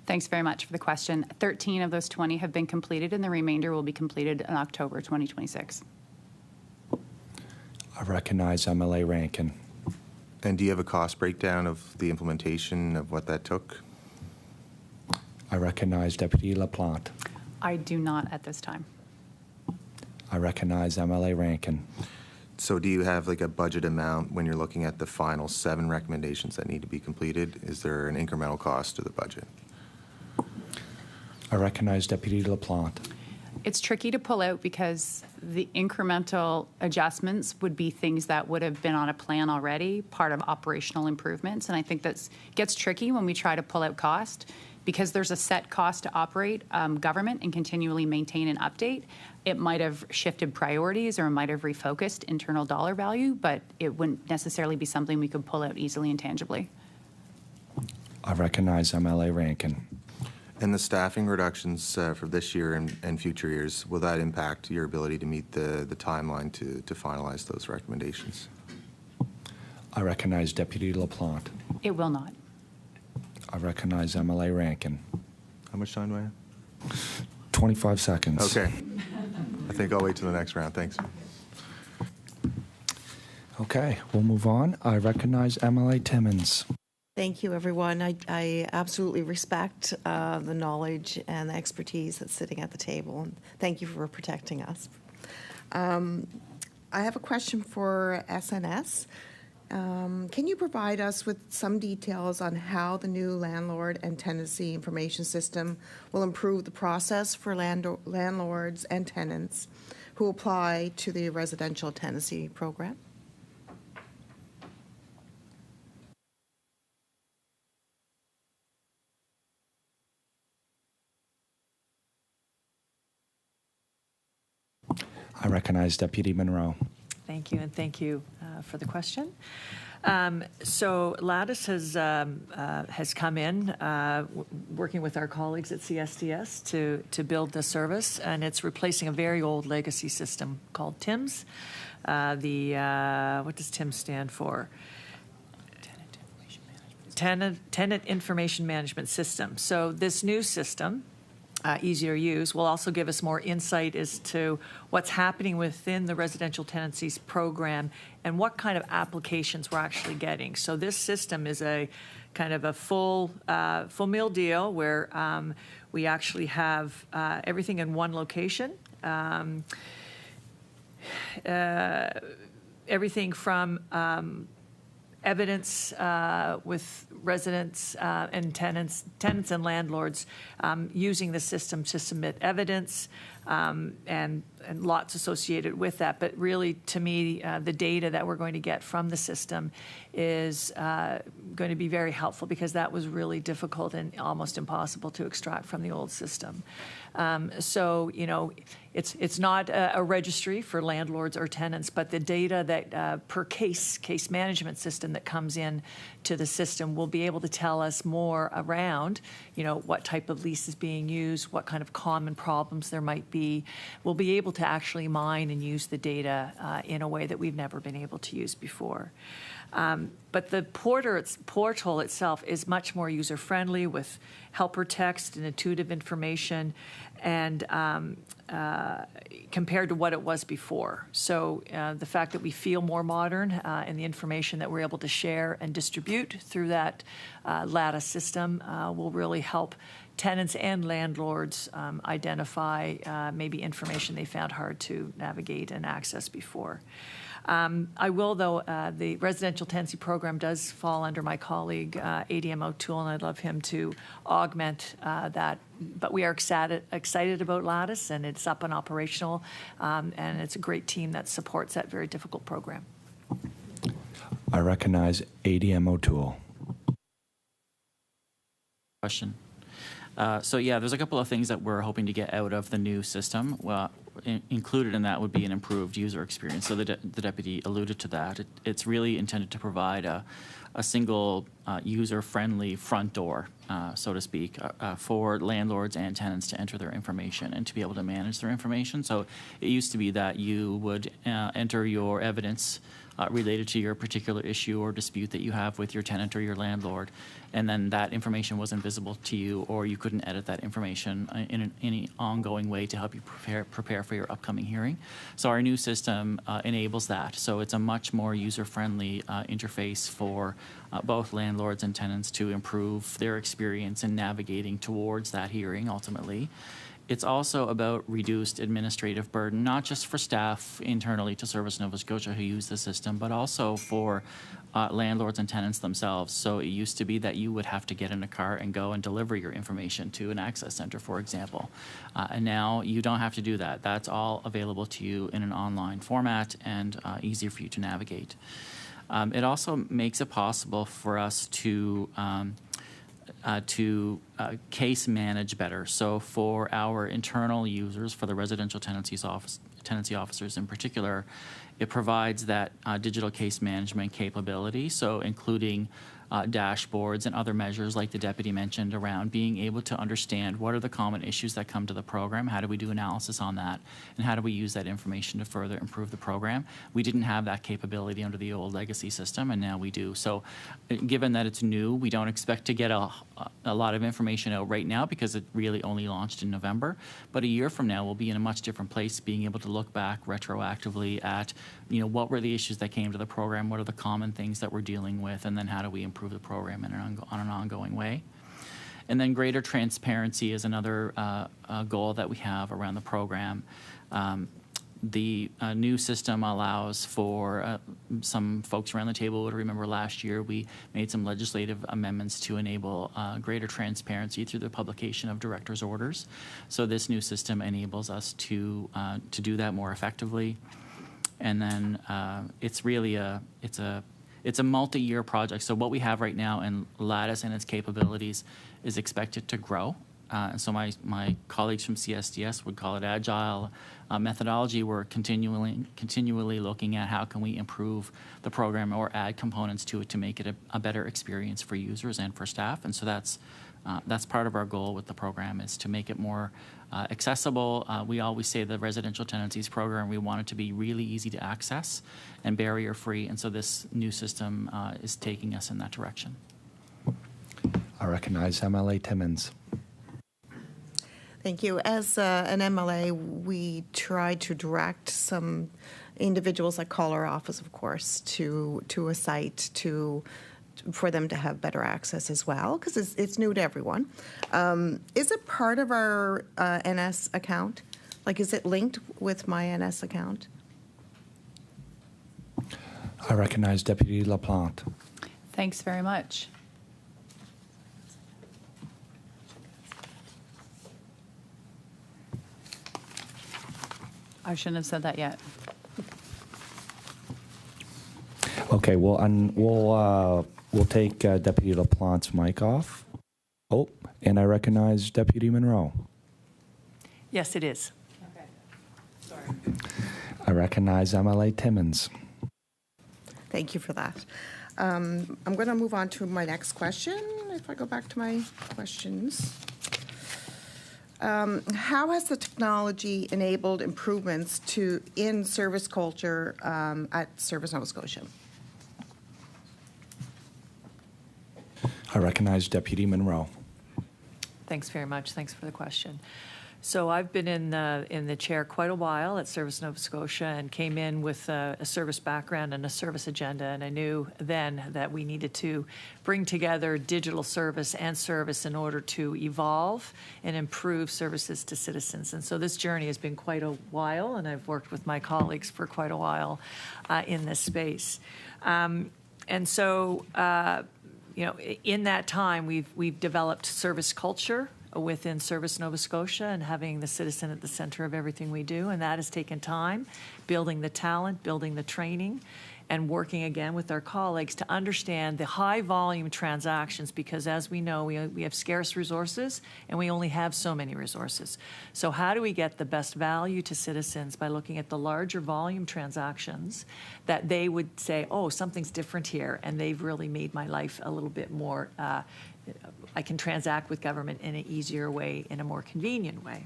Thanks very much for the question. 13 of those 20 have been completed, and the remainder will be completed in October 2026. I recognize MLA Rankin. And do you have a cost breakdown of the implementation of what that took? I recognize Deputy LaPlante. I do not at this time. I recognize MLA Rankin. So do you have like a budget amount when you're looking at the final 7 recommendations that need to be completed? Is there an incremental cost to the budget? I recognize Deputy LaPlante. It's tricky to pull out because the incremental adjustments would be things that would have been on a plan already, part of operational improvements. And I think that gets tricky when we try to pull out cost because there's a set cost to operate government and continually maintain and update. It might have shifted priorities or might have refocused internal dollar value, but it wouldn't necessarily be something we could pull out easily and tangibly. I recognize MLA Rankin. And the staffing reductions for this year and future years, will that impact your ability to meet the timeline to finalize those recommendations? I recognize Deputy LaPlante. It will not. I recognize MLA Rankin. How much time do I have? 25 seconds. Okay. I think I'll wait till the next round. Thanks. Okay, we'll move on. I recognize MLA Timmons. Thank you, everyone. I absolutely respect the knowledge and the expertise that's sitting at the table. And thank you for protecting us. I have a question for SNS. Can you provide us with some details on how the new landlord and tenancy information system will improve the process for landlords and tenants who apply to the residential tenancy program? I recognize Deputy Monroe. Thank you, and thank you for the question. So Lattice has come in, working with our colleagues at CSDS to build the service, and it's replacing a very old legacy system called TIMS. What does TIMS stand for? Tenant Information Management System. So this new system, easier to use, will also give us more insight as to what's happening within the residential tenancies program and what kind of applications we're actually getting. So this system is a kind of a full meal deal where we actually have everything in one location. Everything from evidence with residents and tenants and landlords using the system to submit evidence and lots associated with that. But really, to me, the data that we're going to get from the system is going to be very helpful because that was really difficult and almost impossible to extract from the old system. So, you know, it's not a registry for landlords or tenants, but the data that per case management system that comes in to the system will be able to tell us more around, you know, what type of lease is being used, what kind of common problems there might be. We'll be able to actually mine and use the data in a way that we've never been able to use before. But the portal itself is much more user-friendly with helper text and intuitive information and compared to what it was before. So the fact that we feel more modern and the information that we're able to share and distribute through that Lattice system will really help tenants and landlords identify maybe information they found hard to navigate and access before. I will, though, the residential tenancy program does fall under my colleague, ADM O'Toole, and I'd love him to augment that. But we are excited about Lattice, and it's up and operational, and it's a great team that supports that very difficult program. I recognize ADM O'Toole. Question. So yeah, there's a couple of things that we're hoping to get out of the new system. Well, included in that would be an improved user experience. So the deputy alluded to that. It's really intended to provide a single user-friendly front door, so to speak, for landlords and tenants to enter their information and to be able to manage their information. So it used to be that you would enter your evidence related to your particular issue or dispute that you have with your tenant or your landlord, and then that information wasn't visible to you, or you couldn't edit that information in any ongoing way to help you prepare for your upcoming hearing. So our new system enables that. So it's a much more user-friendly interface for both landlords and tenants to improve their experience in navigating towards that hearing ultimately. It's also about reduced administrative burden, not just for staff internally to Service Nova Scotia who use the system, but also for landlords and tenants themselves. So it used to be that you would have to get in a car and go and deliver your information to an access center, for example. And now you don't have to do that. That's all available to you in an online format and easier for you to navigate. It also makes it possible for us to case manage better. So for our internal users, for the residential tenancy officers in particular, It provides that digital case management capability, so including dashboards and other measures like the deputy mentioned around being able to understand what are the common issues that come to the program, how do we do analysis on that, and how do we use that information to further improve the program. We didn't have that capability under the old legacy system, and now we do. So given that it's new, we don't expect to get a lot of information out right now because it really only launched in November. But a year from now, we'll be in a much different place, being able to look back retroactively at, what were the issues that came to the program, what are the common things that we're dealing with, and then how do we improve the program on an ongoing way. And then greater transparency is another goal that we have around the program. The new system allows for some folks around the table would remember last year we made some legislative amendments to enable greater transparency through the publication of director's orders. So this new system enables us to do that more effectively. And then it's really it's a multi-year project. So what we have right now in Lattice and its capabilities is expected to grow. And so my colleagues from CSDS would call it agile methodology. We're continually looking at how can we improve the program or add components to it to make it a better experience for users and for staff. And so that's part of our goal with the program, is to make it more accessible. We always say the residential tenancies program, we want it to be really easy to access and barrier-free. And so this new system is taking us in that direction. I recognize MLA Timmons. Thank you. As an MLA, we try to direct some individuals that call our office, of course, to a site for them to have better access as well, because it's new to everyone. Is it part of our NS account? Like, is it linked with my NS account? I recognize Deputy LaPlante. Thanks very much. I shouldn't have said that yet. Okay, well, we'll take Deputy LaPlante's mic off. Oh, and I recognize Deputy Monroe. Yes, it is. Okay. Sorry. I recognize MLA Timmons. Thank you for that. I'm going to move on to my next question. If I go back to my questions. How has the technology enabled improvements in service culture at Service Nova Scotia? I recognize Deputy Monroe. Thanks very much. Thanks for the question. So I've been in the chair quite a while at Service Nova Scotia and came in with a service background and a service agenda, and I knew then that we needed to bring together digital service and service in order to evolve and improve services to citizens. And so this journey has been quite a while, and I've worked with my colleagues for quite a while in this space. And so, in that time, we've developed service culture within Service Nova Scotia and having the citizen at the center of everything we do, and that has taken time, building the talent, building the training, and working again with our colleagues to understand the high volume transactions, because as we know, we have scarce resources and we only have so many resources. So how do we get the best value to citizens by looking at the larger volume transactions that they would say, oh, something's different here, and they've really made my life a little bit more I can transact with government in an easier way, in a more convenient way.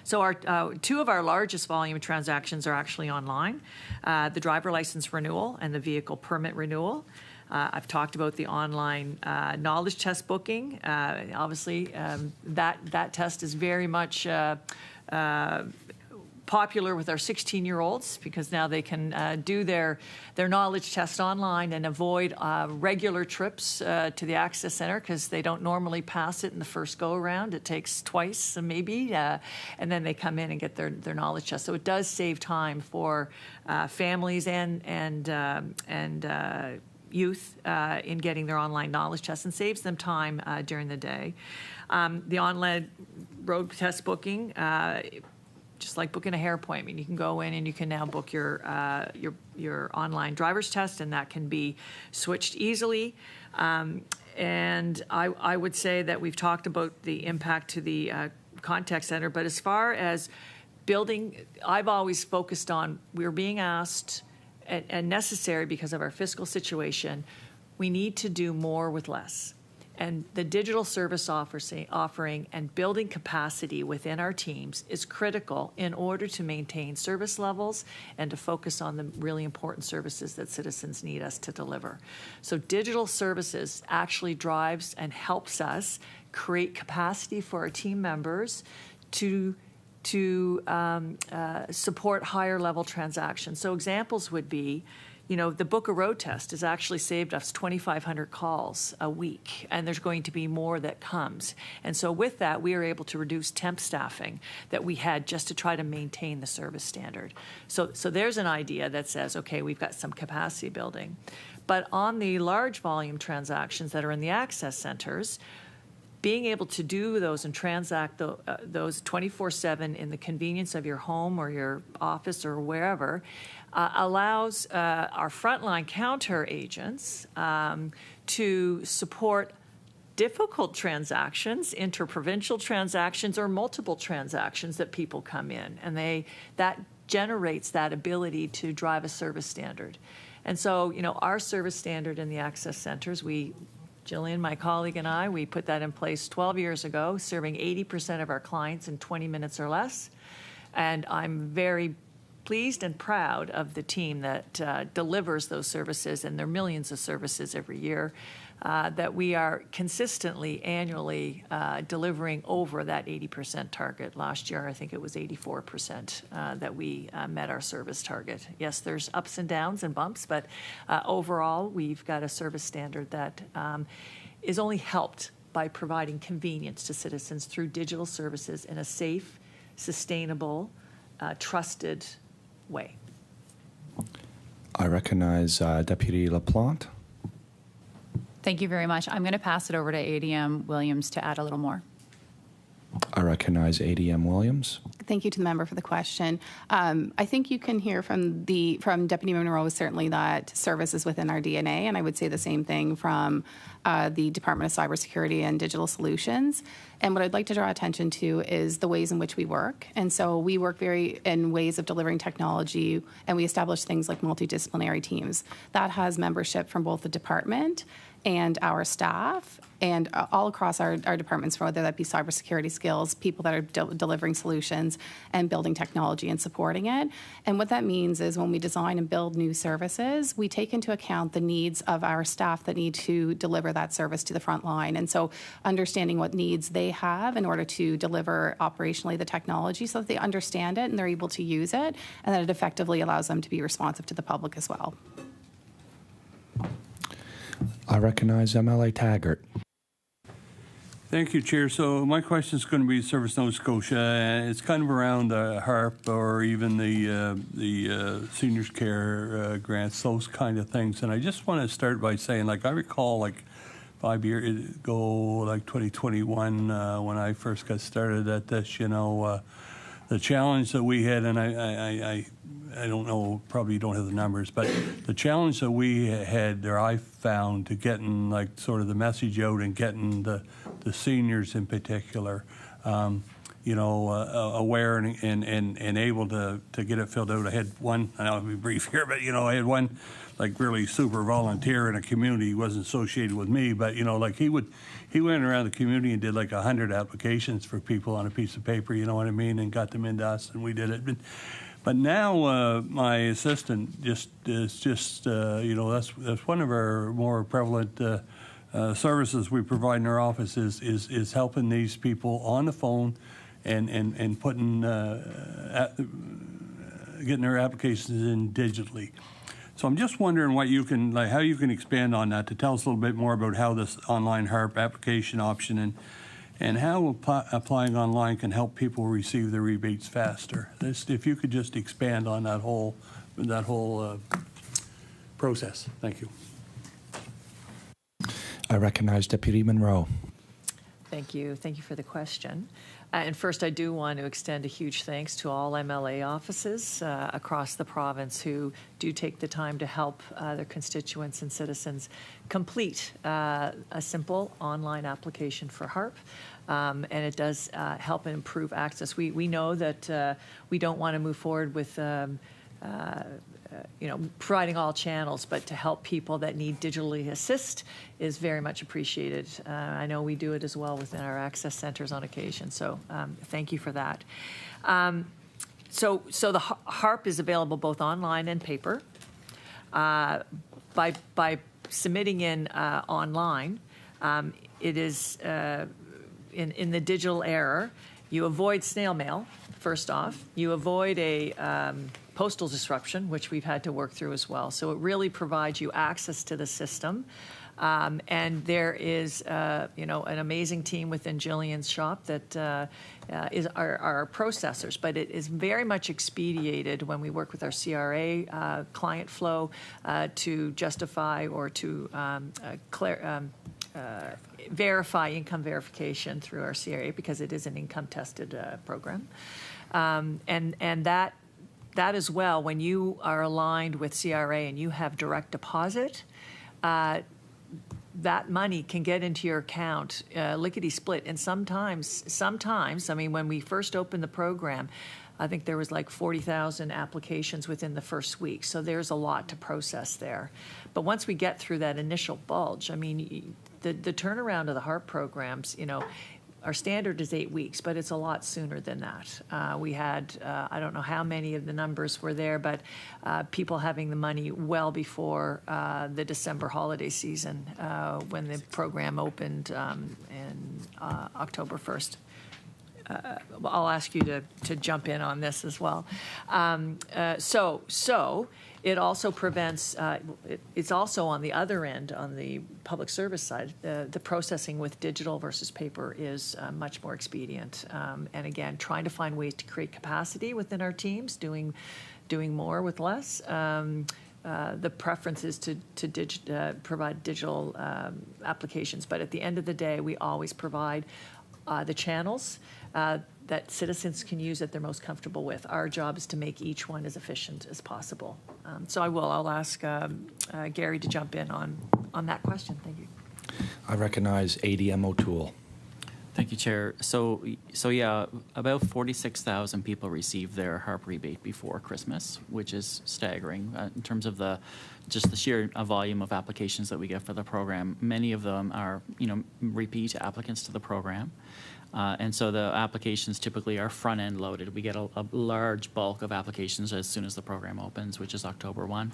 So our two of our largest volume transactions are actually online, the driver license renewal and the vehicle permit renewal. I've talked about the online knowledge test booking. Obviously, that test is very much popular with our 16-year-olds, because now they can do their knowledge test online and avoid regular trips to the Access Centre, because they don't normally pass it in the first go-around. It takes twice, maybe, and then they come in and get their knowledge test. So it does save time for families and youth in getting their online knowledge test, and saves them time during the day. The online road test booking, just like booking a hair appointment, you can go in and you can now book your online driver's test, and that can be switched easily. And I would say that we've talked about the impact to the contact center, but as far as I've always focused on, we're being asked and necessary because of our fiscal situation, we need to do more with less. And the digital service offering and building capacity within our teams is critical in order to maintain service levels and to focus on the really important services that citizens need us to deliver. So digital services actually drives and helps us create capacity for our team members to support higher level transactions. So examples would be, the Book a Road test has actually saved us 2,500 calls a week, and there's going to be more that comes. And so with that, we are able to reduce temp staffing that we had just to try to maintain the service standard. So there's an idea that says, okay, we've got some capacity building. But on the large volume transactions that are in the access centers, being able to do those and transact those 24/7 in the convenience of your home or your office or wherever allows our frontline counter agents to support difficult transactions, interprovincial transactions, or multiple transactions that people come in, and that generates that ability to drive a service standard. And so, our service standard in the access centers, Jillian, my colleague, and I, we put that in place 12 years ago, serving 80% of our clients in 20 minutes or less. And I'm very pleased and proud of the team that delivers those services, and there are millions of services every year, that we are consistently, annually delivering over that 80% target. Last year, I think it was 84% that we met our service target. Yes, there's ups and downs and bumps, but overall, we've got a service standard that is only helped by providing convenience to citizens through digital services in a safe, sustainable, trusted way. I recognize Deputy LaPlante. Thank you very much. I'm going to pass it over to ADM Williams to add a little more. I recognize ADM Williams. Thank you to the member for the question. I think you can hear from Deputy Monroe certainly that service is within our DNA, and I would say the same thing from the Department of Cybersecurity and Digital Solutions. And what I'd like to draw attention to is the ways in which we work. And so we work in ways of delivering technology, and we establish things like multidisciplinary teams. That has membership from both the department and our staff, and all across our departments, whether that be cybersecurity skills, people that are delivering solutions and building technology and supporting it. And what that means is when we design and build new services, we take into account the needs of our staff that need to deliver that service to the front line. And so understanding what needs they have in order to deliver operationally the technology so that they understand it and they're able to use it, and that it effectively allows them to be responsive to the public as well. I recognize MLA Taggart. Thank you, Chair. So my question is going to be Service Nova Scotia. It's kind of around HARP or even the seniors care grants, those kind of things. And I just want to start by saying, I recall 5 years ago, 2021, when I first got started at this, the challenge that we had, and I don't know, probably you don't have the numbers, but the challenge that we had, or I found, to getting sort of the message out and getting the seniors in particular, aware and able to get it filled out. I had one, and I'll be brief here, but I had one really super volunteer in a community. He wasn't associated with me, but he went around the community and did 100 applications for people on a piece of paper, you know what I mean, and got them into us, and we did it. But now my assistant that's one of our more prevalent services we provide in our office is helping these people on the phone and putting getting their applications in digitally. So I'm just wondering what you can how you can expand on that to tell us a little bit more about how this online HARP application option and how applying online can help people receive the rebates faster. If you could just expand on that whole process. Thank you. I recognize Deputy Monroe. Thank you. Thank you for the question. And first, I do want to extend a huge thanks to all MLA offices across the province who do take the time to help their constituents and citizens complete a simple online application for HARP. And it does help and improve access. We know that we don't want to move forward with providing all channels, but to help people that need digitally assist is very much appreciated. I know we do it as well within our access centers on occasion, so thank you for that. So the HARP is available both online and paper. By submitting in online, it is in the digital era, you avoid snail mail, first off. You avoid a postal disruption, which we've had to work through as well. So it really provides you access to the system. And there is, an amazing team within Jillian's shop that is our processors, but it is very much expedited when we work with our CRA client flow to justify or to verify income verification through our CRA because it is an income-tested program. And that as well, when you are aligned with CRA and you have direct deposit, that money can get into your account lickety-split. And sometimes, I mean, when we first opened the program, I think there was like 40,000 applications within the first week. So there's a lot to process there. But once we get through that initial bulge, I mean, the turnaround of the HARP programs, our standard is 8 weeks, but it's a lot sooner than that. We had, I don't know how many of the numbers were there, but people having the money well before the December holiday season when the program opened in October 1st. I'll ask you to jump in on this as well. So it also prevents, it's also on the other end, on the public service side, the processing with digital versus paper is much more expedient. And again, trying to find ways to create capacity within our teams, doing more with less. The preference is to provide digital applications, but at the end of the day, we always provide the channels that citizens can use that they're most comfortable with. Our job is to make each one as efficient as possible. So I'll ask Gary to jump in on that question. Thank you. I recognize ADM O'Toole. Thank you, Chair. So yeah, about 46,000 people received their HARP rebate before Christmas, which is staggering in terms of just the sheer volume of applications that we get for the program. Many of them are, repeat applicants to the program. And so the applications typically are front-end loaded. We get a large bulk of applications as soon as the program opens, which is October 1,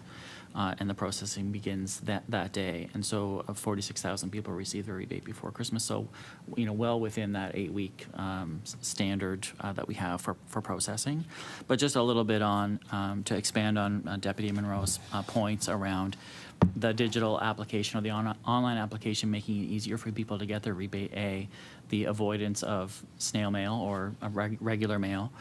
and the processing begins that day. And so 46,000 people receive the rebate before Christmas. So, well within that 8-week standard that we have for processing. But just a little bit to expand on Deputy Monroe's points around the digital application or the online application, making it easier for people to get their rebate, the avoidance of snail mail or regular mail,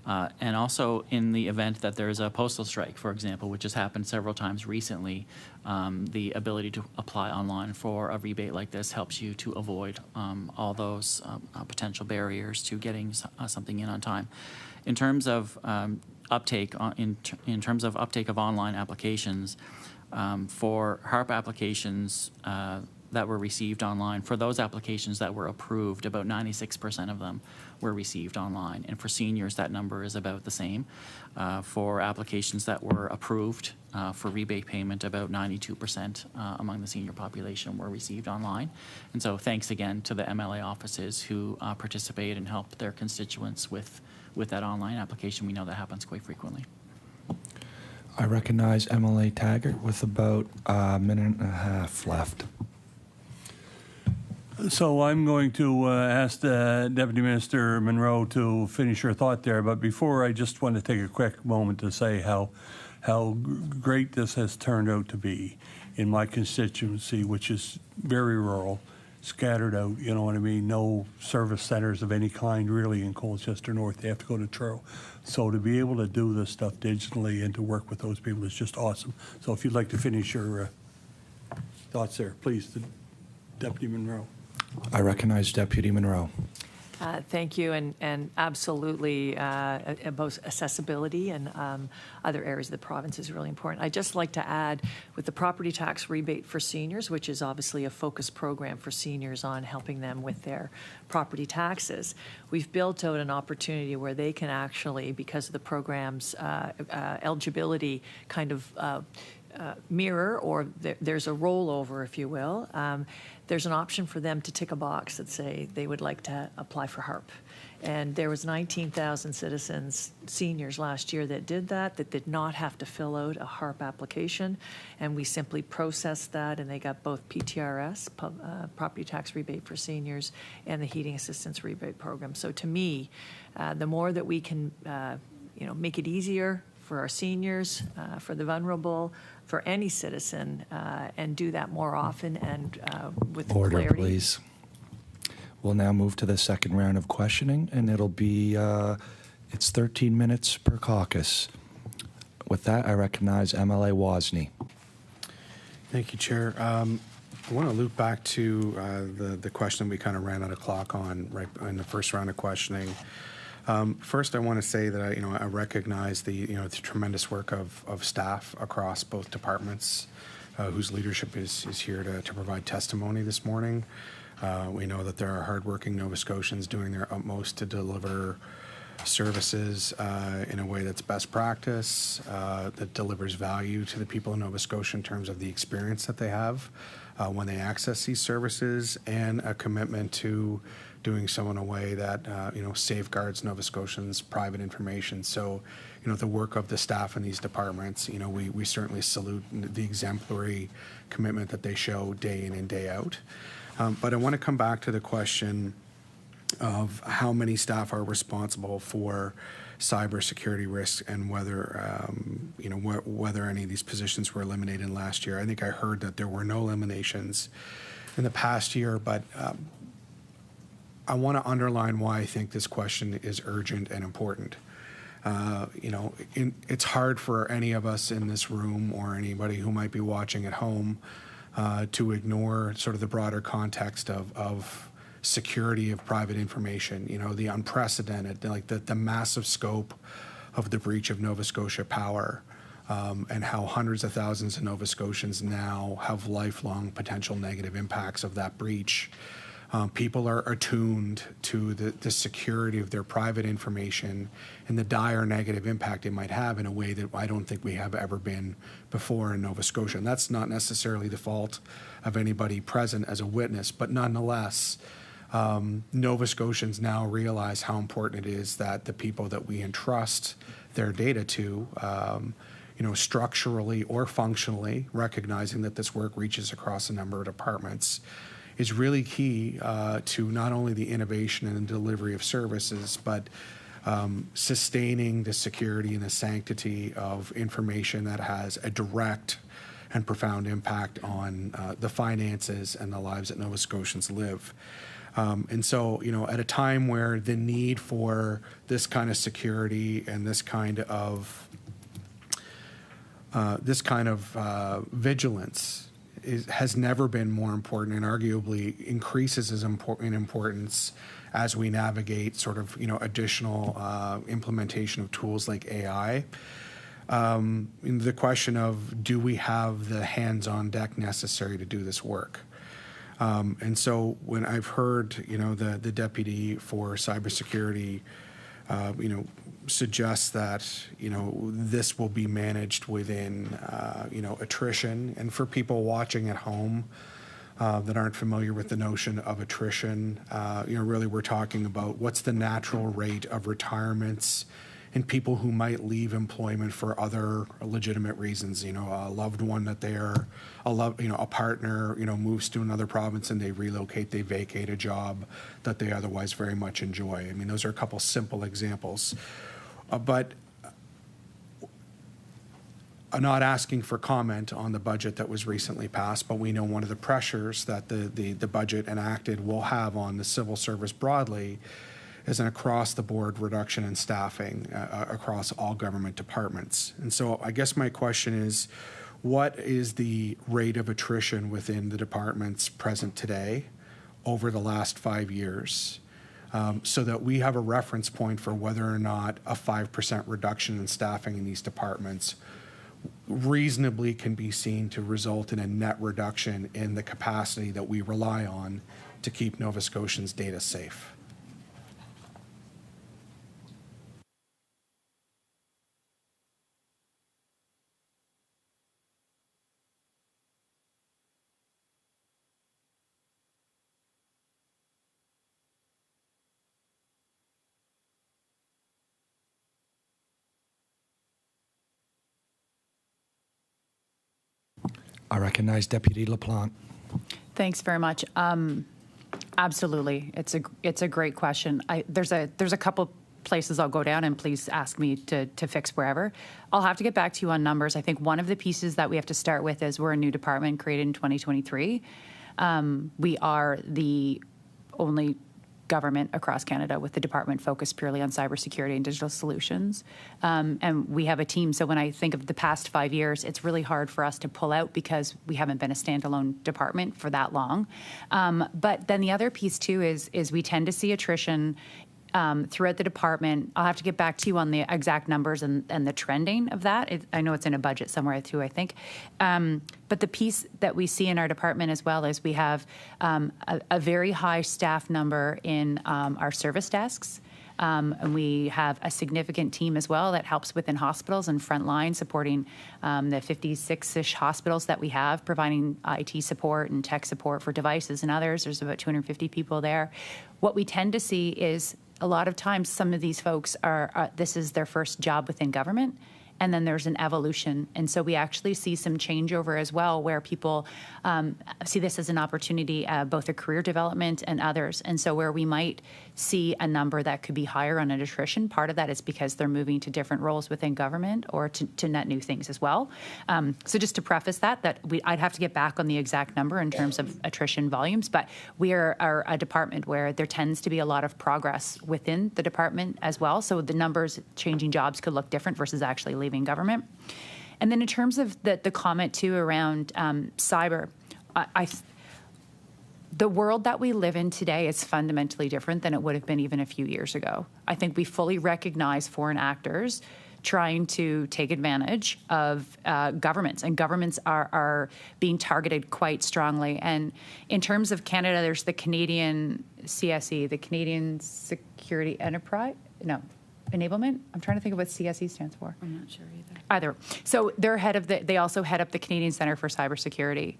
and also in the event that there's a postal strike, for example, which has happened several times recently, the ability to apply online for a rebate like this helps you to avoid all those potential barriers to getting something in on time. In terms of uptake, in terms of uptake of online applications, for HARP applications that were received online, for those applications that were approved, about 96% of them were received online. And for seniors, that number is about the same. For applications that were approved for rebate payment, about 92% among the senior population were received online. And so thanks again to the MLA offices who participate and help their constituents with that online application. We know that happens quite frequently. I recognize MLA Taggart with about a minute and a half left. So I'm going to ask the Deputy Minister Monroe to finish her thought there. But before, I just want to take a quick moment to say how great this has turned out to be in my constituency, which is very rural, scattered out, you know what I mean? No service centers of any kind really in Colchester North. They have to go to Truro. So to be able to do this stuff digitally and to work with those people is just awesome. So if you'd like to finish your thoughts there, please, Deputy Monroe. I recognize Deputy Monroe. Thank you, and absolutely both accessibility and other areas of the province is really important. I'd just like to add, with the property tax rebate for seniors, which is obviously a focus program for seniors on helping them with their property taxes, we've built out an opportunity where they can actually, because of the program's eligibility kind of mirror, or there's a rollover, if you will. There's an option for them to tick a box that say they would like to apply for HARP. And there was 19,000 citizens, seniors last year that did that did not have to fill out a HARP application. And we simply processed that, and they got both PTRS, property tax rebate for seniors, and the heating assistance rebate program. So to me, the more that we can make it easier for our seniors, for the vulnerable, for any citizen, and do that more often and with Order, clarity. please. We'll now move to the second round of questioning, and it'll be, it's 13 minutes per caucus. With that, I recognize MLA Wozni. Thank you, Chair. I want to loop back to the question we kind of ran out of clock on right in the first round of questioning. First, I want to say that I recognize the tremendous work of staff across both departments, whose leadership is here to provide testimony this morning. We know that there are hardworking Nova Scotians doing their utmost to deliver services in a way that's best practice, that delivers value to the people of Nova Scotia in terms of the experience that they have when they access these services, and a commitment to doing so in a way that safeguards Nova Scotians' private information. So, the work of the staff in these departments, we certainly salute the exemplary commitment that they show day in and day out. But I want to come back to the question of how many staff are responsible for cybersecurity risks, and whether whether any of these positions were eliminated last year. I think I heard that there were no eliminations in the past year, but I want to underline why I think this question is urgent and important. It's hard for any of us in this room, or anybody who might be watching at home, to ignore sort of the broader context of security of private information. The unprecedented, the massive scope of the breach of Nova Scotia Power, and how hundreds of thousands of Nova Scotians now have lifelong potential negative impacts of that breach. People are attuned to the security of their private information and the dire negative impact it might have in a way that I don't think we have ever been before in Nova Scotia. And that's not necessarily the fault of anybody present as a witness, but nonetheless, Nova Scotians now realize how important it is that the people that we entrust their data to, structurally or functionally, recognizing that this work reaches across a number of departments, is really key to not only the innovation and the delivery of services, but sustaining the security and the sanctity of information that has a direct and profound impact on the finances and the lives that Nova Scotians live. And so, at a time where the need for this kind of security and this kind of vigilance has never been more important, and arguably increases as in importance as we navigate sort of additional implementation of tools like AI. The question of, do we have the hands on deck necessary to do this work? And so when I've heard the deputy for cybersecurity suggests that this will be managed within attrition, and for people watching at home that aren't familiar with the notion of attrition, really we're talking about what's the natural rate of retirements and people who might leave employment for other legitimate reasons. A loved one that they're a partner moves to another province and they relocate, they vacate a job that they otherwise very much enjoy. I mean, those are a couple simple examples. But I'm not asking for comment on the budget that was recently passed, but we know one of the pressures that the budget enacted will have on the civil service broadly is an across-the-board reduction in staffing across all government departments. And so I guess my question is, what is the rate of attrition within the departments present today? over the last 5 years, so that we have a reference point for whether or not a 5% reduction in staffing in these departments reasonably can be seen to result in a net reduction in the capacity that we rely on to keep Nova Scotians' data safe. I recognize Deputy LaPlante. Thanks very much. Absolutely, it's a great question. There's a couple places I'll go down, and please ask me to fix wherever. I'll have to get back to you on numbers. I think one of the pieces that we have to start with is we're a new department created in 2023. We are the only government across Canada with the department focused purely on cybersecurity and digital solutions. And we have a team. So when I think of the past 5 years, it's really hard for us to pull out because we haven't been a standalone department for that long. But then the other piece too is we tend to see attrition throughout the department. I'll have to get back to you on the exact numbers and the trending of that. I know it's in a budget somewhere too, I think. But the piece that we see in our department as well is we have a very high staff number in our service desks. And we have a significant team as well that helps within hospitals and frontline supporting the 56-ish hospitals that we have, providing IT support and tech support for devices and others. There's about 250 people there. What we tend to see is a lot of times some of these folks this is their first job within government, and then there's an evolution. And so we actually see some changeover as well, where people see this as an opportunity, both a career development and others. And so where we might see a number that could be higher on an attrition, part of that is because they're moving to different roles within government or to net new things as well. So just to preface that I'd have to get back on the exact number in terms of attrition volumes, but we are a department where there tends to be a lot of progress within the department as well. So the numbers changing jobs could look different versus actually leaving government. And then in terms of the comment too around cyber, the world that we live in today is fundamentally different than it would have been even a few years ago. I think we fully recognize foreign actors trying to take advantage of governments, and governments are being targeted quite strongly. And in terms of Canada, there's the Canadian CSE, the Canadian Security Enablement. I'm trying to think of what CSE stands for. I'm not sure either. So they also head up the Canadian Centre for Cybersecurity.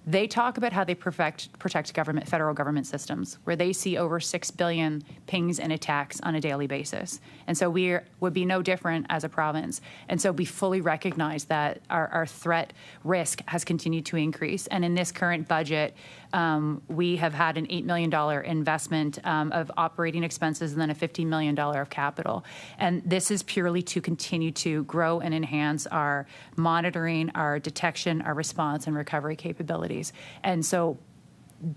They talk about how they protect federal government systems, where they see over 6 billion pings and attacks on a daily basis. And so we would be no different as a province. And so we fully recognize that our threat risk has continued to increase. And in this current budget, we have had an $8 million investment of operating expenses and then a $15 million of capital. And this is purely to continue to grow and enhance our monitoring, our detection, our response, and recovery capabilities. And so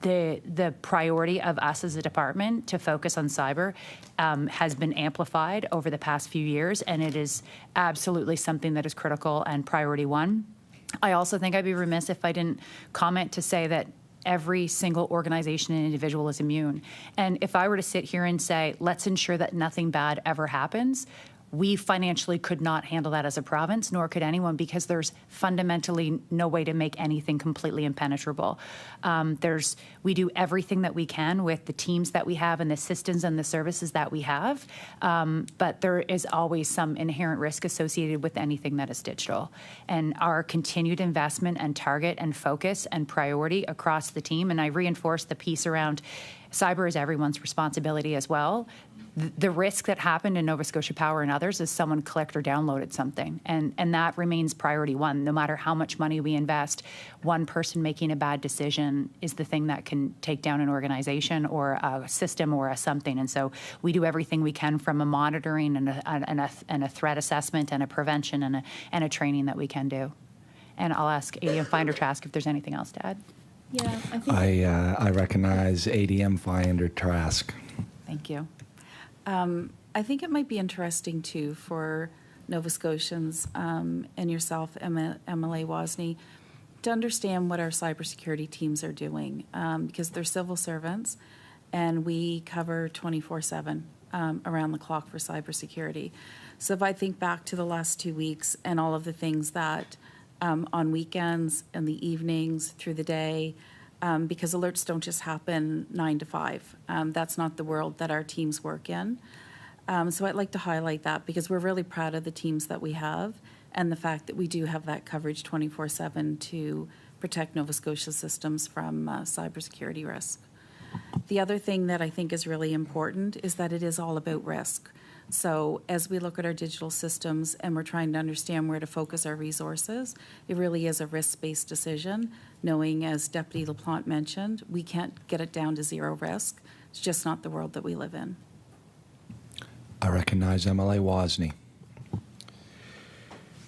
the priority of us as a department to focus on cyber has been amplified over the past few years, and it is absolutely something that is critical and priority one. I also think I'd be remiss if I didn't comment to say that every single organization and individual is immune. And if I were to sit here and say, let's ensure that nothing bad ever happens, we financially could not handle that as a province, nor could anyone, because there's fundamentally no way to make anything completely impenetrable. We do everything that we can with the teams that we have and the systems and the services that we have, but there is always some inherent risk associated with anything that is digital. And our continued investment and target and focus and priority across the team, and I reinforce the piece around cyber is everyone's responsibility as well. The risk that happened in Nova Scotia Power and others is someone clicked or downloaded something, and that remains priority one. No matter how much money we invest, one person making a bad decision is the thing that can take down an organization or a system or a something. And so we do everything we can from a monitoring and a threat assessment and a prevention and a training that we can do. And I'll ask ADM Finder Trask if there's anything else to add. Yeah, I think I recognize ADM Finder Trask. Thank you. I think it might be interesting, too, for Nova Scotians and yourself, MLA Wozni, to understand what our cybersecurity teams are doing, because they're civil servants, and we cover 24/7 around the clock for cybersecurity. So if I think back to the last 2 weeks and all of the things that on weekends and the evenings through the day, because alerts don't just happen 9 to 5. That's not the world that our teams work in. So I'd like to highlight that because we're really proud of the teams that we have and the fact that we do have that coverage 24/7 to protect Nova Scotia systems from cybersecurity risk. The other thing that I think is really important is that it is all about risk. So as we look at our digital systems and we're trying to understand where to focus our resources, it really is a risk-based decision, knowing, as Deputy LaPlante mentioned, we can't get it down to zero risk. It's just not the world that we live in. I recognize MLA Wozni.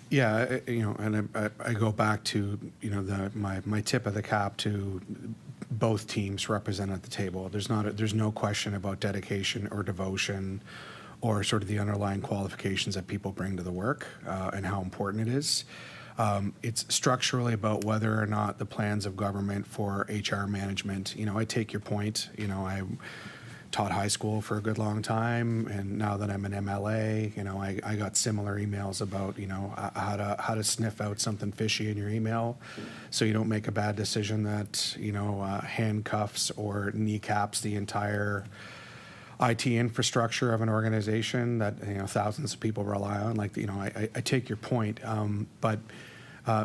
Yeah, and I go back to, my tip of the cap to both teams represented at the table. There's no question about dedication or devotion or sort of the underlying qualifications that people bring to the work and how important it is. It's structurally about whether or not the plans of government for HR management, I take your point, I taught high school for a good long time, and now that I'm an MLA, I got similar emails about, how to sniff out something fishy in your email so you don't make a bad decision that, handcuffs or kneecaps the entire IT infrastructure of an organization that, thousands of people rely on. I take your point, but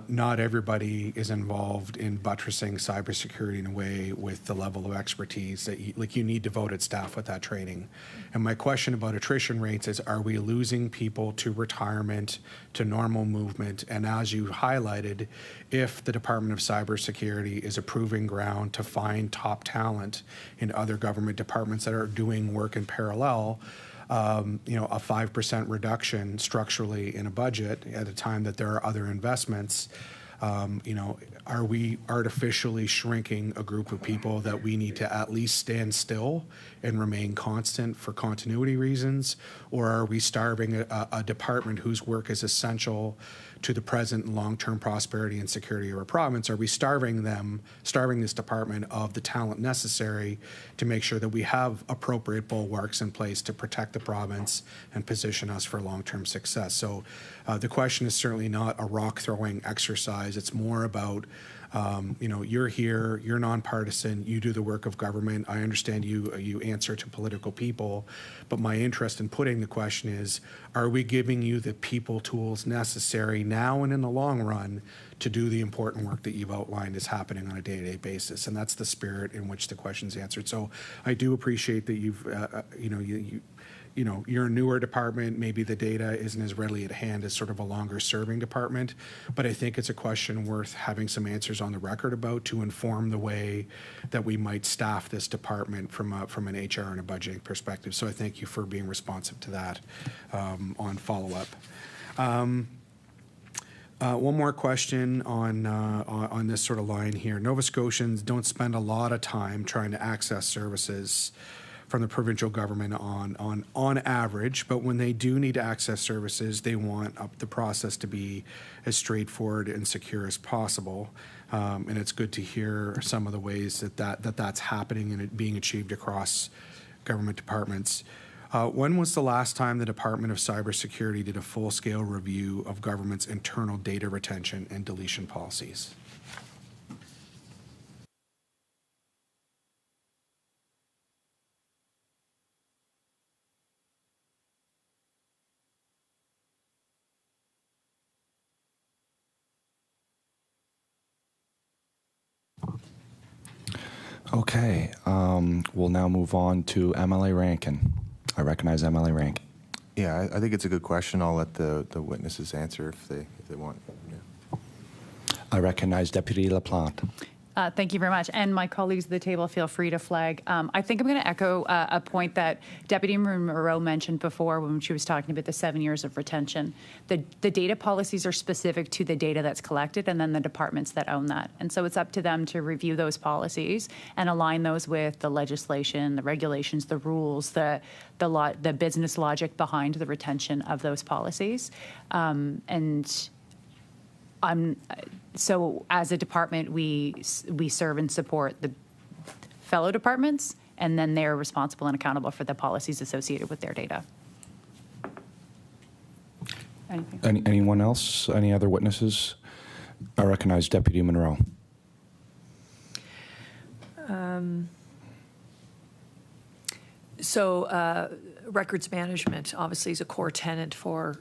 not everybody is involved in buttressing cybersecurity in a way with the level of expertise that you need devoted staff with that training. And my question about attrition rates is, are we losing people to retirement, to normal movement? And as you highlighted, if the Department of Cybersecurity is a proving ground to find top talent in other government departments that are doing work in parallel, a 5% reduction structurally in a budget at a time that there are other investments, are we artificially shrinking a group of people that we need to at least stand still and remain constant for continuity reasons? Or are we starving a department whose work is essential to the present and long-term prosperity and security of our province? Are we starving this department of the talent necessary to make sure that we have appropriate bulwarks in place to protect the province and position us for long-term success? So the question is certainly not a rock-throwing exercise. It's more about, you're here, you're nonpartisan, you do the work of government. I understand you answer to political people, but my interest in putting the question is, are we giving you the people tools necessary now and in the long run to do the important work that you've outlined is happening on a day-to-day basis? And that's the spirit in which the question's answered. So I do appreciate that you've, you're a newer department, maybe the data isn't as readily at hand as sort of a longer serving department, but I think it's a question worth having some answers on the record about to inform the way that we might staff this department from an HR and a budgeting perspective. So I thank you for being responsive to that on follow-up. One more question on this sort of line here. Nova Scotians don't spend a lot of time trying to access services from the provincial government on average, but when they do need to access services, they want the process to be as straightforward and secure as possible. And it's good to hear some of the ways that's happening and it being achieved across government departments. When was the last time the Department of Cybersecurity did a full-scale review of government's internal data retention and deletion policies? Okay, we'll now move on to MLA Rankin. I recognize MLA Rankin. Yeah, I think it's a good question. I'll let the witnesses answer if they want. Yeah. I recognize Deputy LaPlante. Thank you very much. And my colleagues at the table, feel free to flag. I think I'm going to echo a point that Deputy Moreau mentioned before when she was talking about the 7 years of retention. The data policies are specific to the data that's collected and then the departments that own that. And so it's up to them to review those policies and align those with the legislation, the regulations, the rules, the business logic behind the retention of those policies. And So as a department, we serve and support the fellow departments, and then they're responsible and accountable for the policies associated with their data. Anything? Anyone else? Any other witnesses? I recognize Deputy Monroe. Records management obviously is a core tenet for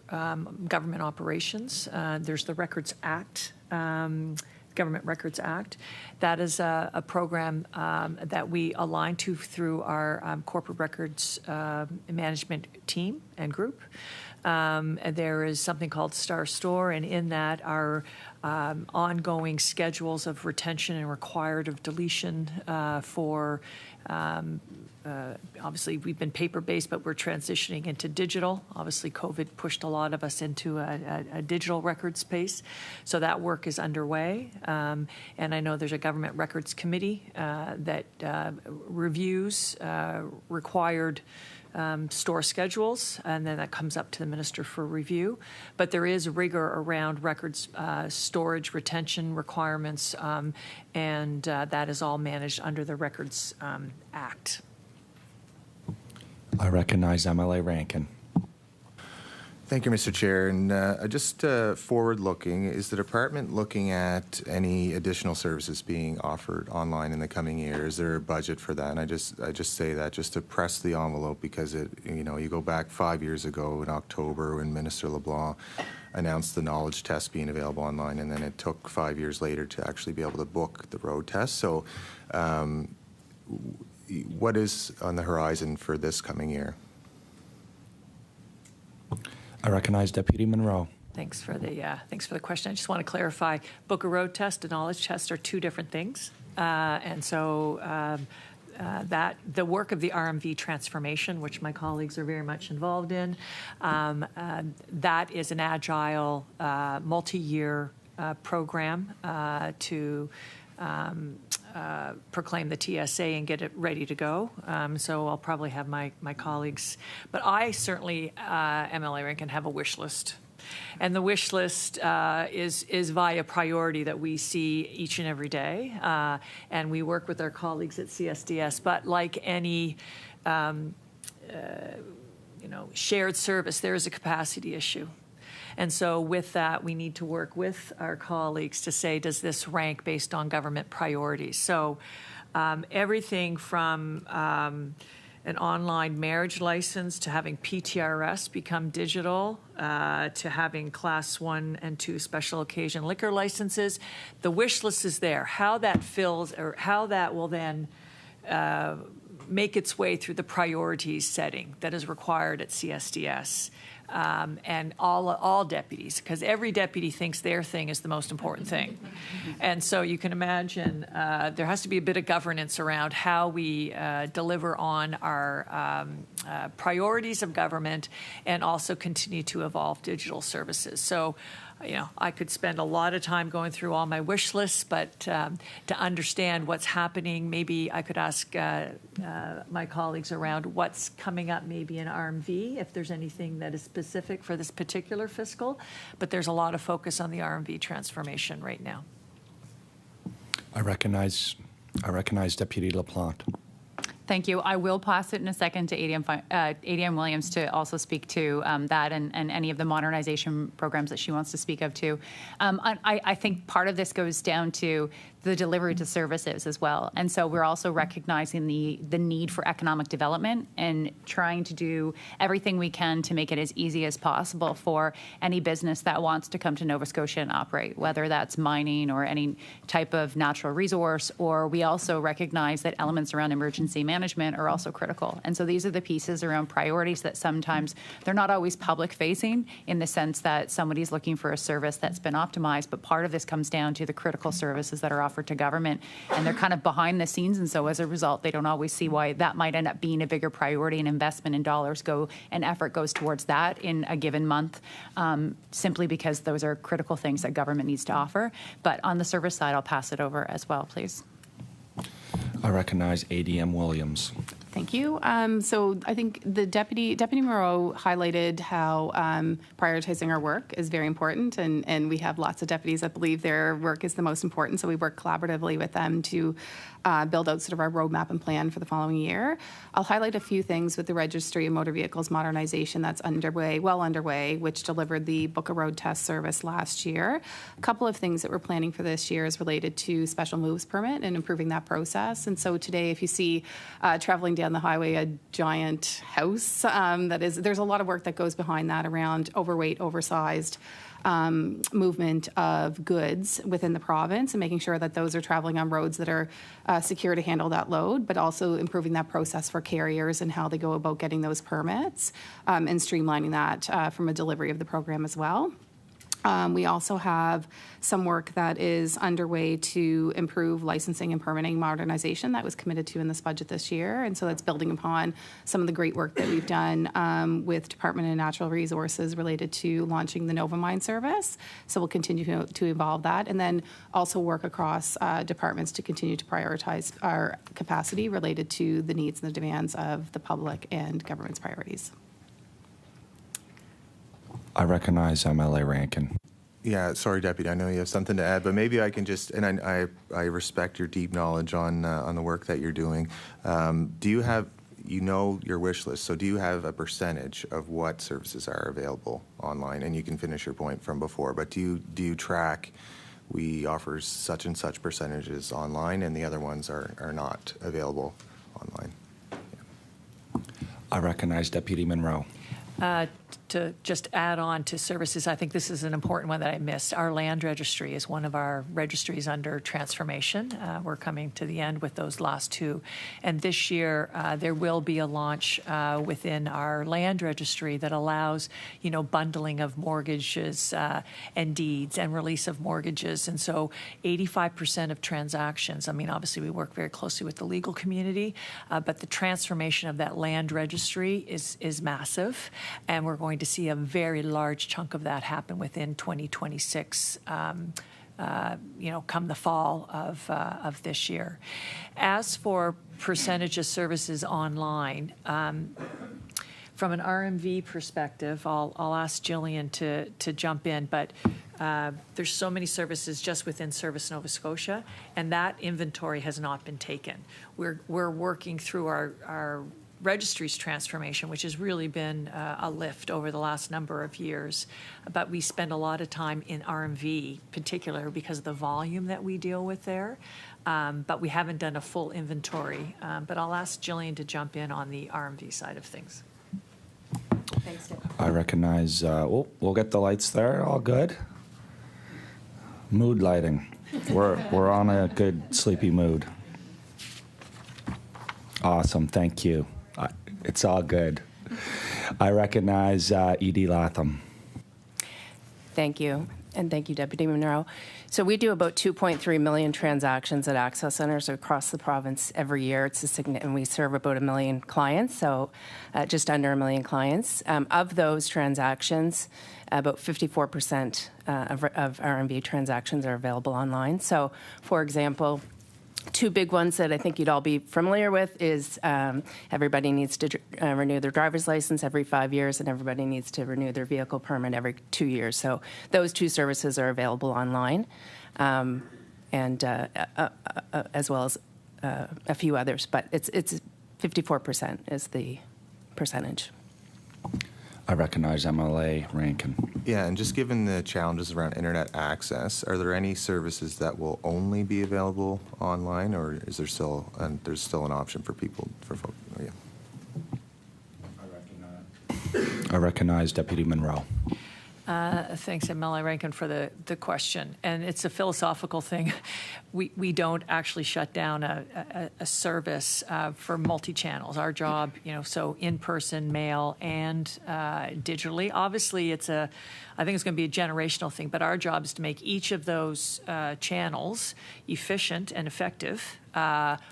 government operations. There's the Records Act, Government Records Act. That is a program that we align to through our corporate records management team and group. And there is something called Star Store, and in that are ongoing schedules of retention and required of deletion for obviously we've been paper-based, but we're transitioning into digital. Obviously COVID pushed a lot of us into a digital record space. So that work is underway. And I know there's a government records committee that reviews required store schedules, and then that comes up to the minister for review. But there is rigor around records storage, retention requirements, and that is all managed under the Records Act. I recognize MLA Rankin. Thank you, Mr. Chair. And just forward-looking, is the department looking at any additional services being offered online in the coming year? Is there a budget for that? And I just say that just to press the envelope, because you go back 5 years ago in October when Minister LeBlanc announced the knowledge test being available online, and then it took 5 years later to actually be able to book the road test. So what is on the horizon for this coming year? I recognize Deputy Monroe. Thanks for the question. I just want to clarify, book a road test and knowledge test are two different things. And so that the work of the RMV transformation, which my colleagues are very much involved in, that is an agile, multi-year program to proclaim the TSA and get it ready to go. So I'll probably have my colleagues, but I certainly, MLA Rankin, have a wish list. And the wish list is via priority that we see each and every day. And we work with our colleagues at CSDS, but like any shared service, there is a capacity issue. And so with that, we need to work with our colleagues to say, does this rank based on government priorities? So everything from an online marriage license to having PTRS become digital to having Class 1 and 2 special occasion liquor licenses, the wish list is there. How that fills, or how that will then make its way through the priorities setting that is required at CSDS. And all deputies, because every deputy thinks their thing is the most important thing. And so you can imagine there has to be a bit of governance around how we deliver on our priorities of government and also continue to evolve digital services. So, I could spend a lot of time going through all my wish lists, but to understand what's happening, maybe I could ask my colleagues around what's coming up maybe in RMV, if there's anything that is specific for this particular fiscal. But there's a lot of focus on the RMV transformation right now. I recognize Deputy LaPlante. Thank you. I will pass it in a second to ADM Williams to also speak to that and any of the modernization programs that she wants to speak of too. I think part of this goes down to the delivery to services as well. And so we're also recognizing the need for economic development and trying to do everything we can to make it as easy as possible for any business that wants to come to Nova Scotia and operate, whether that's mining or any type of natural resource. Or we also recognize that elements around emergency management are also critical. And so these are the pieces around priorities that sometimes they're not always public facing in the sense that somebody's looking for a service that's been optimized, but part of this comes down to the critical services that are offered to government, and they're kind of behind the scenes, and so as a result they don't always see why that might end up being a bigger priority, and investment in dollars and effort goes towards that in a given month, simply because those are critical things that government needs to offer. But on the service side, I'll pass it over as well, please. I recognize ADM Williams. Thank you. So I think the Deputy Moreau highlighted how prioritizing our work is very important, and we have lots of deputies that believe their work is the most important, so we work collaboratively with them to build out sort of our roadmap and plan for the following year. I'll highlight a few things with the Registry of Motor Vehicles modernization that's well underway, which delivered the Book a Road test service last year. A couple of things that we're planning for this year is related to special moves permit and improving that process. And so today, if you see traveling down the highway a giant house, there's a lot of work that goes behind that around overweight, oversized movement of goods within the province and making sure that those are traveling on roads that are secure to handle that load, but also improving that process for carriers and how they go about getting those permits and streamlining that from a delivery of the program as well. We also have some work that is underway to improve licensing and permitting modernization that was committed to in this budget this year. And so that's building upon some of the great work that we've done with Department of Natural Resources related to launching the Nova Mine service. So we'll continue to evolve that, and then also work across departments to continue to prioritize our capacity related to the needs and the demands of the public and government's priorities. I recognize MLA Rankin. Yeah, sorry, Deputy. I know you have something to add, but maybe I can just, and I respect your deep knowledge on the work that you're doing. Do you have, your wish list, so do you have a percentage of what services are available online? And you can finish your point from before, but do you track, we offer such and such percentages online and the other ones are not available online? Yeah. I recognize Deputy Monroe. To just add on to services, I think this is an important one that I missed. Our land registry is one of our registries under transformation. We're coming to the end with those last two. And this year, there will be a launch within our land registry that allows, bundling of mortgages and deeds and release of mortgages. And so 85% of transactions, obviously we work very closely with the legal community, but the transformation of that land registry is massive. And we're going to see a very large chunk of that happen within 2026, come the fall of this year. As for percentage of services online, from an RMV perspective, I'll ask Jillian to jump in, but there's so many services just within Service Nova Scotia, and that inventory has not been taken. We're working through our registry's transformation, which has really been a lift over the last number of years. But we spend a lot of time in RMV, particular because of the volume that we deal with there. But we haven't done a full inventory. But I'll ask Jillian to jump in on the RMV side of things. Thanks, Deb. I recognize, we'll get the lights there, all good. Mood lighting. We're on a good sleepy mood. Awesome, thank you. It's all good. I recognize Edie Latham. Thank you, and thank you, Deputy Monroe. So we do about 2.3 million transactions at access centres across the province every year. And we serve about 1 million clients, so just under 1 million clients. Of those transactions, about 54% of RMV transactions are available online. So, for example, two big ones that I think you'd all be familiar with is everybody needs to renew their driver's license every 5 years, and everybody needs to renew their vehicle permit every 2 years. So those two services are available online, and as well as a few others. But it's 54% is the percentage. I recognize MLA Rankin. Yeah, and just given the challenges around internet access, are there any services that will only be available online, or is there still an option for people, for folks? Oh, yeah. I recognize Deputy Monroe. Thanks, MLA Rankin, for the question. And it's a philosophical thing. We don't actually shut down a service for multi-channels. Our job, so in-person, mail, and digitally. Obviously, I think it's going to be a generational thing, but our job is to make each of those channels efficient and effective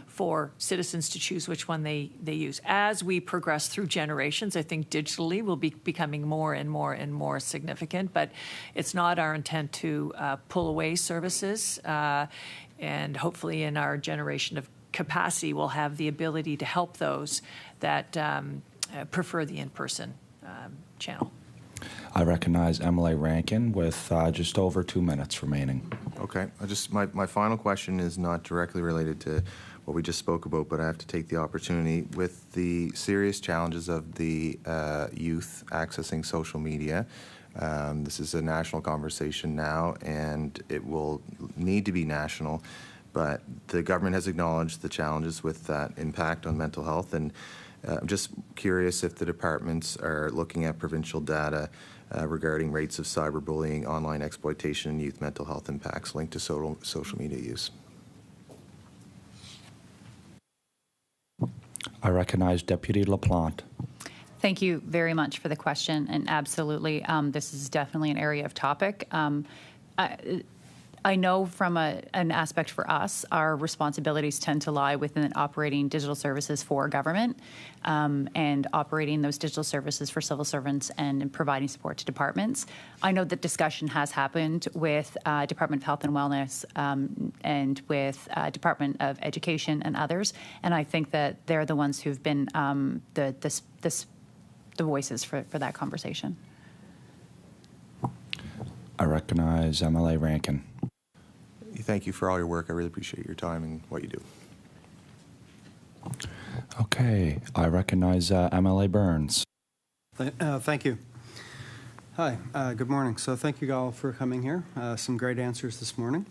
for citizens to choose which one they use. As we progress through generations, I think digitally will be becoming more and more and more significant, but it's not our intent to pull away services, and hopefully in our generation of capacity will have the ability to help those that prefer the in-person channel. I recognize MLA Rankin with just over 2 minutes remaining. Okay. My final question is not directly related to what we just spoke about, but I have to take the opportunity with the serious challenges of the youth accessing social media. This is a national conversation now, and it will need to be national, but the government has acknowledged the challenges with that impact on mental health, and I'm just curious if the departments are looking at provincial data regarding rates of cyberbullying, online exploitation, and youth mental health impacts linked to social media use. I recognize Deputy LaPlante. Thank you very much for the question, and absolutely, this is definitely an area of topic. I know from an aspect for us, our responsibilities tend to lie within operating digital services for government and operating those digital services for civil servants and providing support to departments. I know that discussion has happened with Department of Health and Wellness and with Department of Education and others, and I think that they're the ones who've been the voices for that conversation. I recognize MLA Rankin. Thank you for all your work. I really appreciate your time and what you do. Okay, I recognize MLA Burns. Thank you. Hi, good morning. So thank you all for coming here. Some great answers this morning.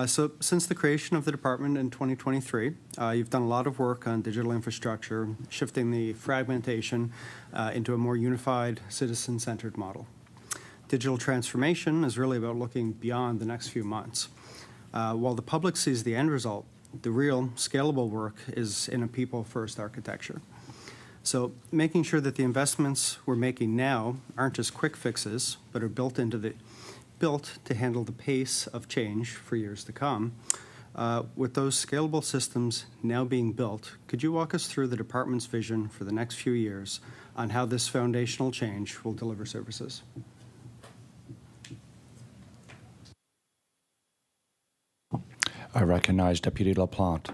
So since the creation of the department in 2023, you've done a lot of work on digital infrastructure, shifting the fragmentation into a more unified, citizen-centered model. Digital transformation is really about looking beyond the next few months. While the public sees the end result, the real scalable work is in a people-first architecture. So making sure that the investments we're making now aren't just quick fixes, but are built to handle the pace of change for years to come. With those scalable systems now being built, could you walk us through the department's vision for the next few years on how this foundational change will deliver services? I recognize Deputy LaPlante.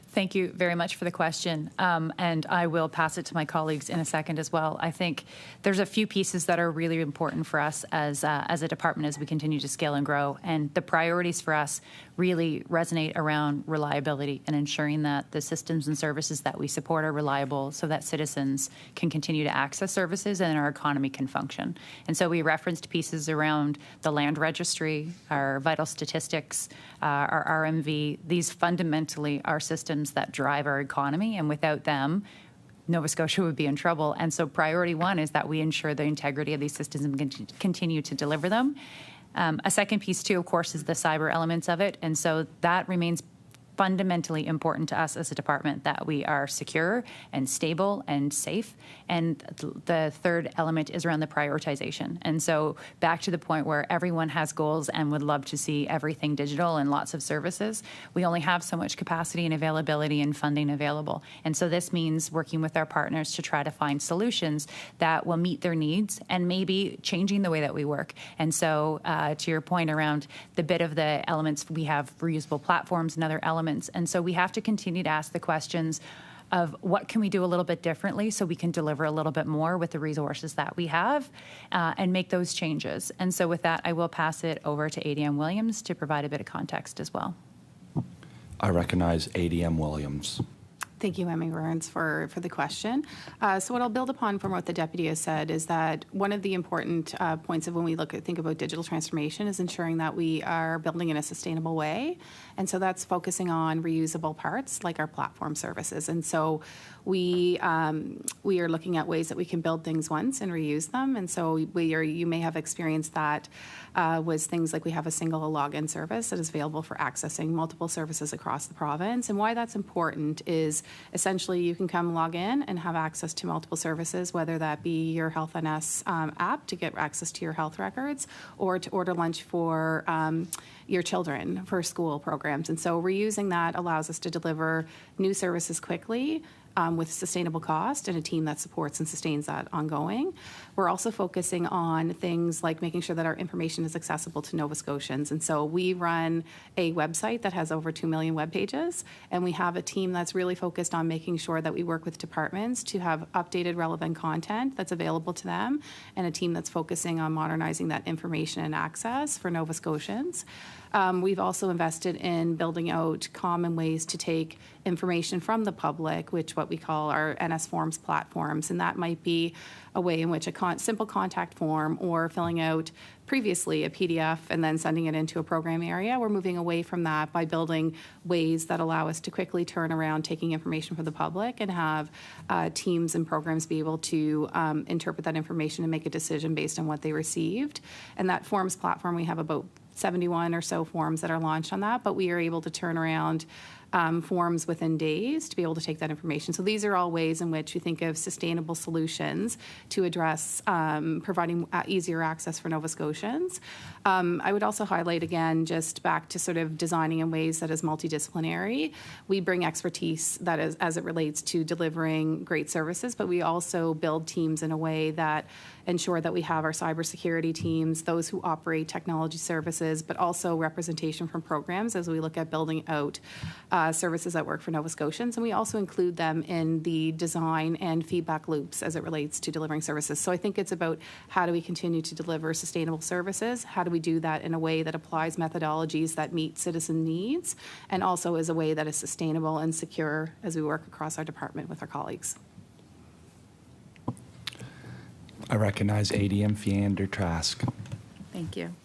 Thank you very much for the question, and I will pass it to my colleagues in a second as well. I think there's a few pieces that are really important for us as a department as we continue to scale and grow, and the priorities for us really resonate around reliability and ensuring that the systems and services that we support are reliable so that citizens can continue to access services and our economy can function. And so we referenced pieces around the land registry, our vital statistics, our RMV. These fundamentally are systems that drive our economy, and without them, Nova Scotia would be in trouble. And so priority one is that we ensure the integrity of these systems and continue to deliver them. A second piece, too, of course, is the cyber elements of it. And so that remains fundamentally important to us as a department, that we are secure and stable and safe. And the third element is around the prioritization. And so back to the point where everyone has goals and would love to see everything digital and lots of services, we only have so much capacity and availability and funding available. And so this means working with our partners to try to find solutions that will meet their needs and maybe changing the way that we work. And so to your point around the bit of the elements, we have reusable platforms and other elements. And so we have to continue to ask the questions of what can we do a little bit differently so we can deliver a little bit more with the resources that we have and make those changes. And so with that, I will pass it over to ADM Williams to provide a bit of context as well. I recognize ADM Williams. Thank you, Emmy Burns, for the question. So what I'll build upon from what the deputy has said is that one of the important points of when we think about digital transformation is ensuring that we are building in a sustainable way. And so that's focusing on reusable parts like our platform services. And so we are looking at ways that we can build things once and reuse them. And so you may have experienced that was things like we have a single login service that is available for accessing multiple services across the province. And why that's important is essentially you can come log in and have access to multiple services, whether that be your Health NS app to get access to your health records or to order lunch for your children for school programs. And so reusing that allows us to deliver new services quickly, with sustainable cost and a team that supports and sustains that ongoing. We're also focusing on things like making sure that our information is accessible to Nova Scotians. And so we run a website that has over 2 million web pages, and we have a team that's really focused on making sure that we work with departments to have updated relevant content that's available to them, and a team that's focusing on modernizing that information and access for Nova Scotians. We've also invested in building out common ways to take information from the public, which what we call our NS Forms platforms, and that might be a way in which a simple contact form or filling out previously a PDF and then sending it into a program area. We're moving away from that by building ways that allow us to quickly turn around taking information from the public and have teams and programs be able to interpret that information and make a decision based on what they received. And that forms platform, we have about 71 or so forms that are launched on that, but we are able to turn around forms within days to be able to take that information. So these are all ways in which we think of sustainable solutions to address providing easier access for Nova Scotians. I would also highlight again, just back to sort of designing in ways that is multidisciplinary. We bring expertise that is as it relates to delivering great services, but we also build teams in a way that ensure that we have our cybersecurity teams, those who operate technology services, but also representation from programs as we look at building out services that work for Nova Scotians. And we also include them in the design and feedback loops as it relates to delivering services. So I think it's about how do we continue to deliver sustainable services? How do we do that in a way that applies methodologies that meet citizen needs, and also is a way that is sustainable and secure as we work across our department with our colleagues. I recognize ADM Fiander Trask. Thank you.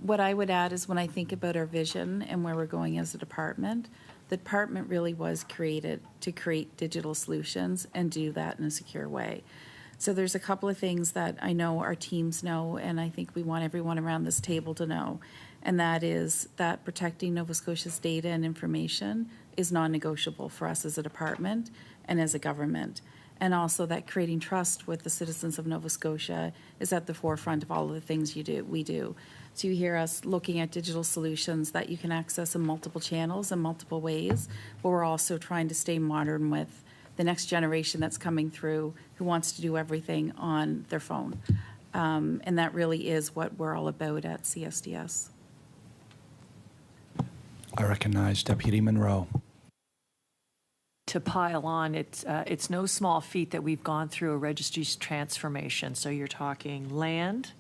What I would add is when I think about our vision and where we're going as a department, the department really was created to create digital solutions and do that in a secure way. So there's a couple of things that I know our teams know, and I think we want everyone around this table to know, and that is that protecting Nova Scotia's data and information is non-negotiable for us as a department and as a government. And also that creating trust with the citizens of Nova Scotia is at the forefront of all of the things we do. So you hear us looking at digital solutions that you can access in multiple channels in multiple ways, but we're also trying to stay modern with the next generation that's coming through who wants to do everything on their phone. And that really is what we're all about at CSDS. I recognize Deputy Monroe. To pile on, it's no small feat that we've gone through a registry's transformation. So you're talking land,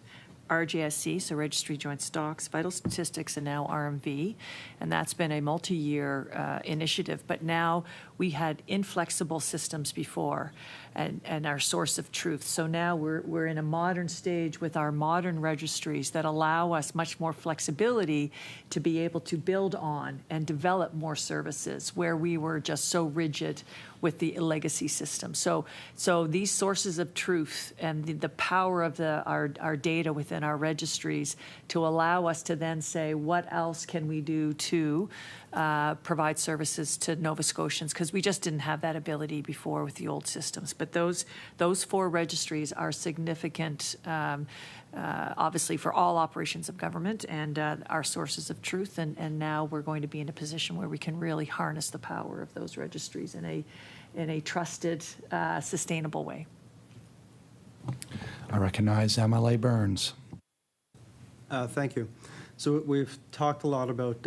RJSC, so Registry Joint Stocks, Vital Statistics, and now RMV. And that's been a multi-year initiative. But now we had inflexible systems before and our source of truth. So now we're in a modern stage with our modern registries that allow us much more flexibility to be able to build on and develop more services where we were just so rigid with the legacy system. So these sources of truth and the power of our data within our registries to allow us to then say, what else can we do to provide services to Nova Scotians, because we just didn't have that ability before with the old systems. But those four registries are significant, obviously, for all operations of government and our sources of truth. And now we're going to be in a position where we can really harness the power of those registries in a trusted, sustainable way. I recognize MLA Burns. Thank you. So we've talked a lot about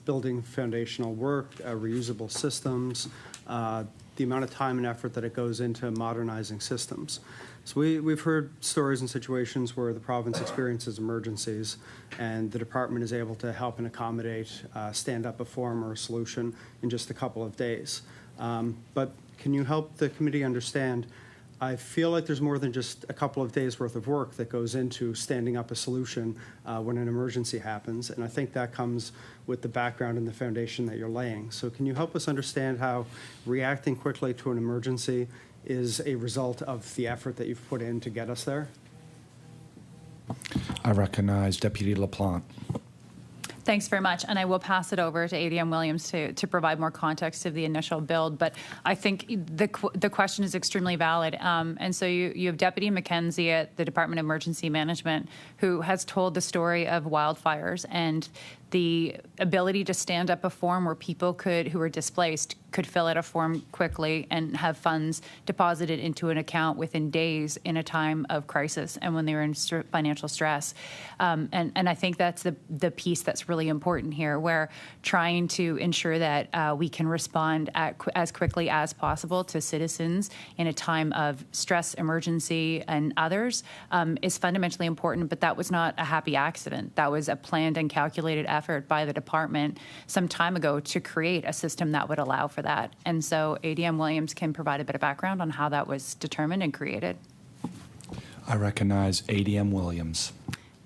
building foundational work, reusable systems, the amount of time and effort that it goes into modernizing systems. So we've heard stories and situations where the province experiences emergencies and the department is able to help and accommodate, stand up a form or a solution in just a couple of days. But can you help the committee understand, I feel like there's more than just a couple of days worth of work that goes into standing up a solution when an emergency happens, and I think that comes with the background and the foundation that you're laying. So can you help us understand how reacting quickly to an emergency is a result of the effort that you've put in to get us there? I recognize Deputy LaPlante. Thanks very much, and I will pass it over to ADM Williams to provide more context of the initial build. But I think the question is extremely valid. And so you have Deputy McKenzie at the Department of Emergency Management who has told the story of wildfires and the ability to stand up a form where people who are displaced could fill out a form quickly and have funds deposited into an account within days in a time of crisis and when they were in financial stress. And I think that's the piece that's really important here, where trying to ensure that we can respond as quickly as possible to citizens in a time of stress, emergency, and others is fundamentally important. But that was not a happy accident. That was a planned and calculated effort by the department some time ago to create a system that would allow for that. And so ADM Williams can provide a bit of background on how that was determined and created. I recognize ADM Williams.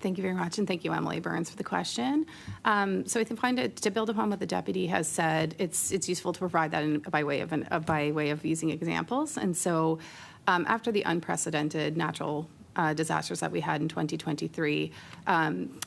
Thank you very much, and thank you, Emily Burns, for the question. So I find it, to build upon what the deputy has said, it's useful to provide that by way of using examples. And so, after the unprecedented natural disasters that we had in 2023,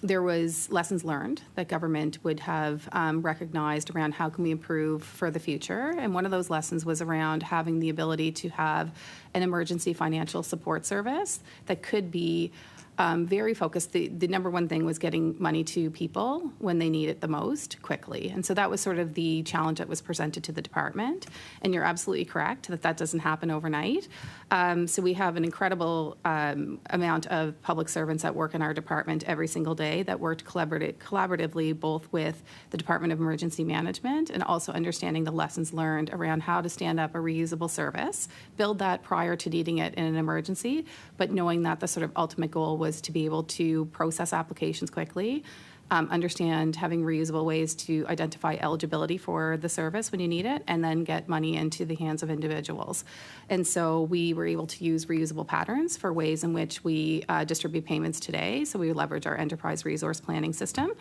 there was lessons learned that government would have recognized around how can we improve for the future. And one of those lessons was around having the ability to have an emergency financial support service that could be very focused. The number one thing was getting money to people when they need it the most, quickly. And so that was sort of the challenge that was presented to the department. And you're absolutely correct that doesn't happen overnight. So we have an incredible amount of public servants that work in our department every single day that worked collaboratively both with the Department of Emergency Management and also understanding the lessons learned around how to stand up a reusable service, build that prior to needing it in an emergency, but knowing that the sort of ultimate goal was to be able to process applications quickly, understand having reusable ways to identify eligibility for the service when you need it, and then get money into the hands of individuals. And so we were able to use reusable patterns for ways in which we distribute payments today. So we leverage our enterprise resource planning system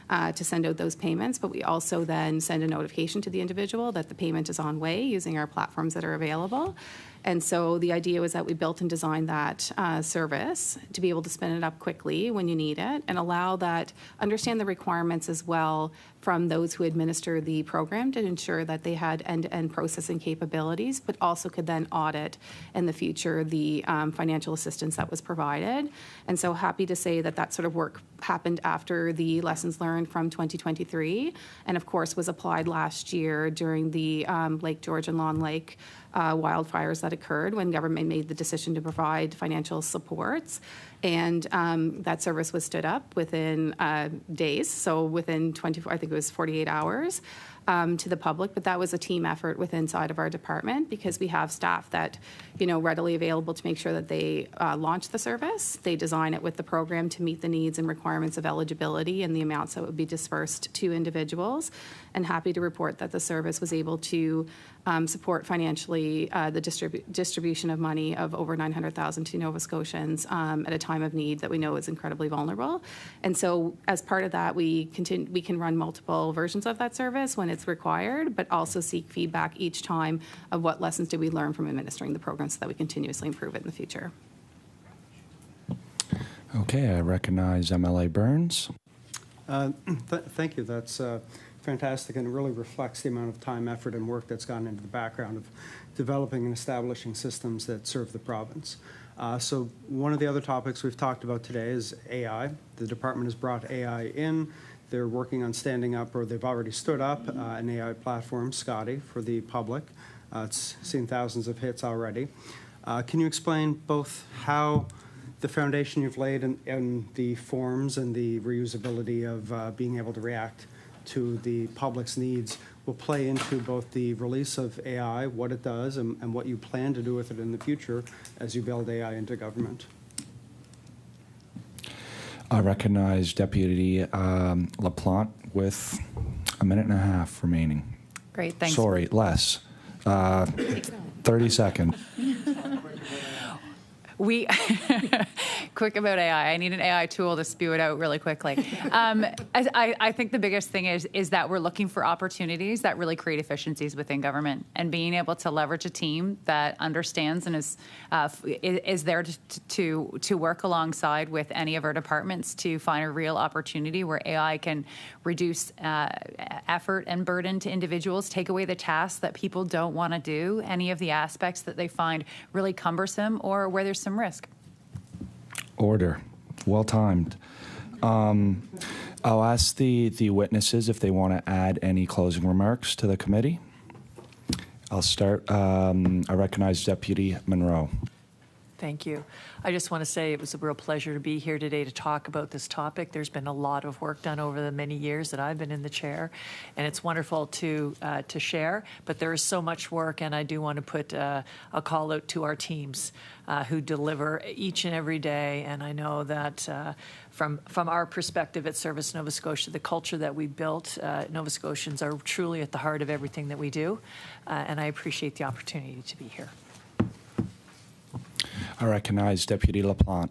to send out those payments, but we also then send a notification to the individual that the payment is on way using our platforms that are available. And so the idea was that we built and designed that service to be able to spin it up quickly when you need it and allow that, understand the requirements as well from those who administer the program to ensure that they had end-to-end processing capabilities, but also could then audit in the future the financial assistance that was provided. And so happy to say that that sort of work happened after the lessons learned from 2023, and of course was applied last year during the Lake George and Long Lake wildfires that occurred when government made the decision to provide financial supports. And that service was stood up within days, so within 24, I think it was 48 hours, to the public. But that was a team effort inside of our department because we have staff that, readily available to make sure that they launch the service. They design it with the program to meet the needs and requirements of eligibility and the amounts that would be dispersed to individuals. And happy to report that the service was able to support financially the distribution of money of over $900,000 to Nova Scotians at a time of need that we know is incredibly vulnerable. And so as part of that, we can run multiple versions of that service when it's required, but also seek feedback each time of what lessons did we learn from administering the program so that we continuously improve it in the future. Okay, I recognize MLA Burns. Thank you. That's fantastic, and it really reflects the amount of time, effort, and work that's gone into the background of developing and establishing systems that serve the province. So one of the other topics we've talked about today is AI. The department has brought AI in. They're working on standing up, or they've already stood up, an AI platform, Scotty, for the public. It's seen thousands of hits already. Can you explain both how the foundation you've laid in the forms and the reusability of being able to react to the public's needs will play into both the release of AI, what it does, and what you plan to do with it in the future as you build AI into government? I recognize Deputy LaPlante with a minute and a half remaining. Great, thanks. Sorry, less. 30 seconds. Quick about AI. I need an AI tool to spew it out really quickly. I think the biggest thing is that we're looking for opportunities that really create efficiencies within government, and being able to leverage a team that understands and is there to work alongside with any of our departments to find a real opportunity where AI can reduce effort and burden to individuals, take away the tasks that people don't want to do, any of the aspects that they find really cumbersome or where there's some risk. Order. Well timed. I'll ask the witnesses if they want to add any closing remarks to the committee. I'll start. I recognize Deputy Monroe. Thank you. I just want to say it was a real pleasure to be here today to talk about this topic. There's been a lot of work done over the many years that I've been in the chair, and it's wonderful to share. But there is so much work, and I do want to put a call out to our teams who deliver each and every day. And I know that from our perspective at Service Nova Scotia, the culture that we built, Nova Scotians are truly at the heart of everything that we do, and I appreciate the opportunity to be here. I recognize Deputy LaPlante.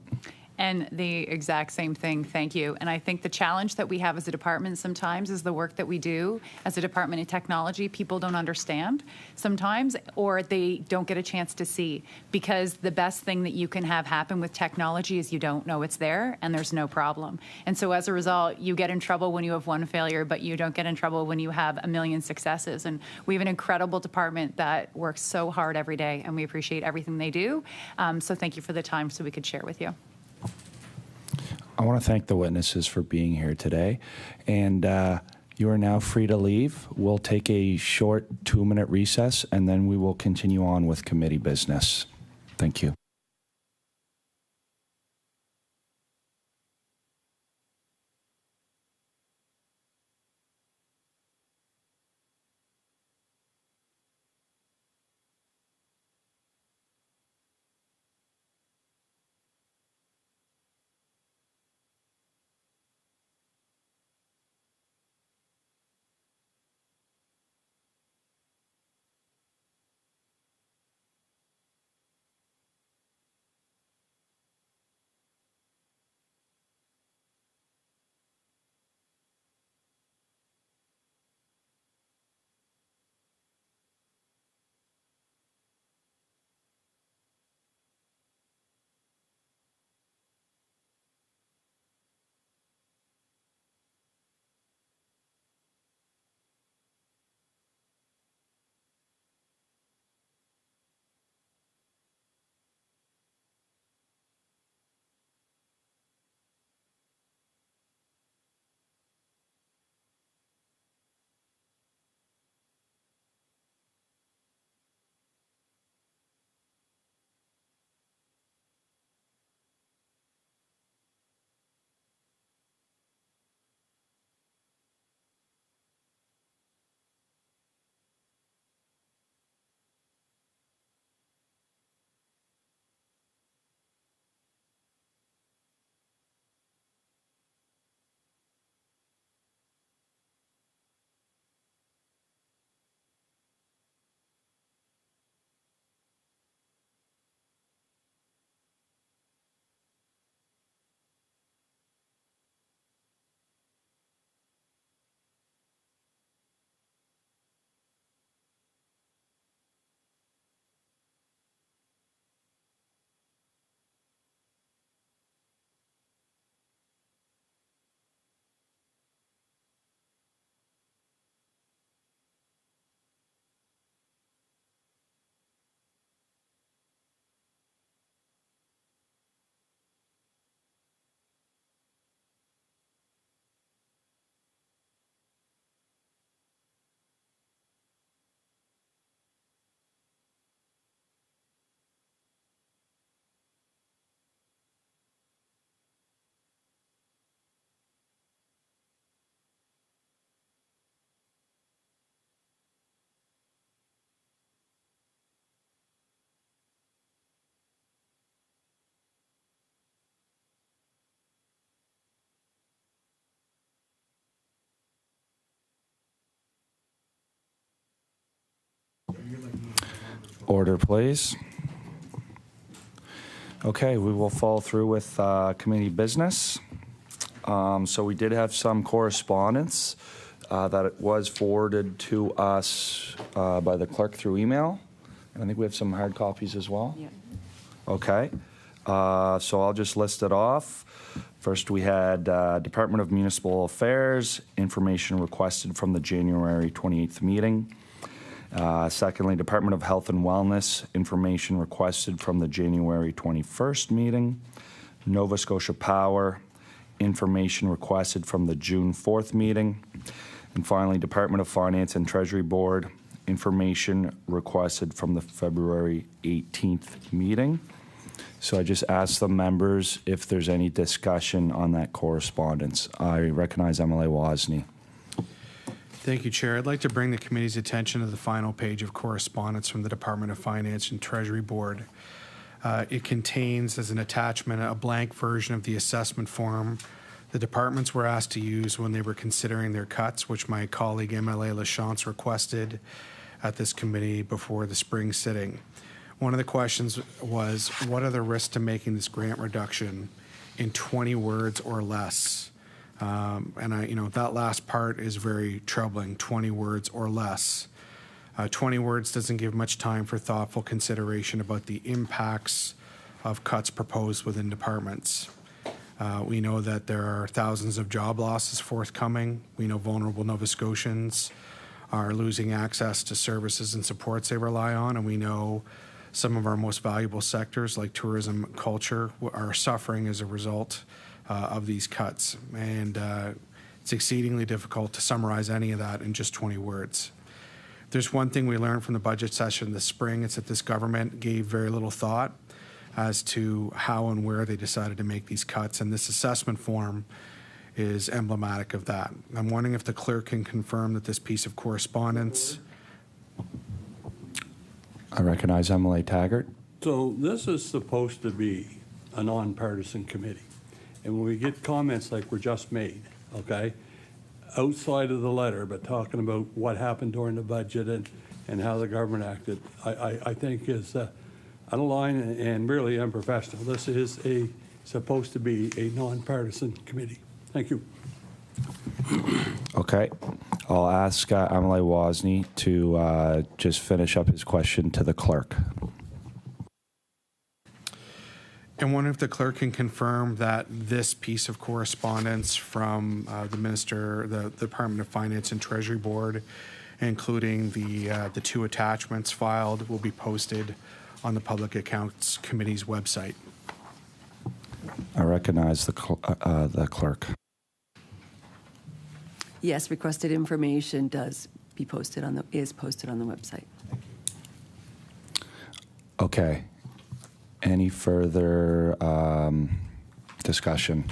And the exact same thing, thank you. And I think the challenge that we have as a department sometimes is the work that we do as a department in technology, people don't understand sometimes, or they don't get a chance to see. Because the best thing that you can have happen with technology is you don't know it's there and there's no problem. And so as a result, you get in trouble when you have one failure, but you don't get in trouble when you have a million successes. And we have an incredible department that works so hard every day, and we appreciate everything they do. So thank you for the time so we could share with you. I want to thank the witnesses for being here today, and you are now free to leave. We'll take a short 2-minute recess, and then we will continue on with committee business. Thank you. Order, please. Okay, we will follow through with committee business. So we did have some correspondence that it was forwarded to us by the clerk through email. And I think we have some hard copies as well. Yeah. Okay. So I'll just list it off. First, we had Department of Municipal Affairs, information requested from the January 28th meeting. Secondly, Department of Health and Wellness, information requested from the January 21st meeting. Nova Scotia Power, information requested from the June 4th meeting. And finally, Department of Finance and Treasury Board, information requested from the February 18th meeting. So I just asked the members if there's any discussion on that correspondence. I recognize MLA Wozni. Thank you, Chair. I'd like to bring the committee's attention to the final page of correspondence from the Department of Finance and Treasury Board. It contains, as an attachment, a blank version of the assessment form the departments were asked to use when they were considering their cuts, which my colleague MLA Lachance requested at this committee before the spring sitting. One of the questions was, what are the risks to making this grant reduction in 20 words or less? That last part is very troubling, 20 words or less. 20 words doesn't give much time for thoughtful consideration about the impacts of cuts proposed within departments. We know that there are thousands of job losses forthcoming. We know vulnerable Nova Scotians are losing access to services and supports they rely on, and we know some of our most valuable sectors like tourism and culture are suffering as a result of these cuts. And it's exceedingly difficult to summarize any of that in just 20 words. There's one thing we learned from the budget session this spring, it's that this government gave very little thought as to how and where they decided to make these cuts, and this assessment form is emblematic of that. I'm wondering if the clerk can confirm that this piece of correspondence. I recognize MLA Taggart. So this is supposed to be a nonpartisan committee. And when we get comments like were just made, okay, outside of the letter, but talking about what happened during the budget and how the government acted, I think is out of line and really unprofessional. This is supposed to be a nonpartisan committee. Thank you. Okay. I'll ask MLA Wozni to just finish up his question to the clerk. And wonder if the clerk can confirm that this piece of correspondence from the Minister, the Department of Finance and Treasury Board, including the two attachments filed, will be posted on the Public Accounts Committee's website. I recognize the clerk. Yes, requested information is posted on the website. Okay. Any further discussion?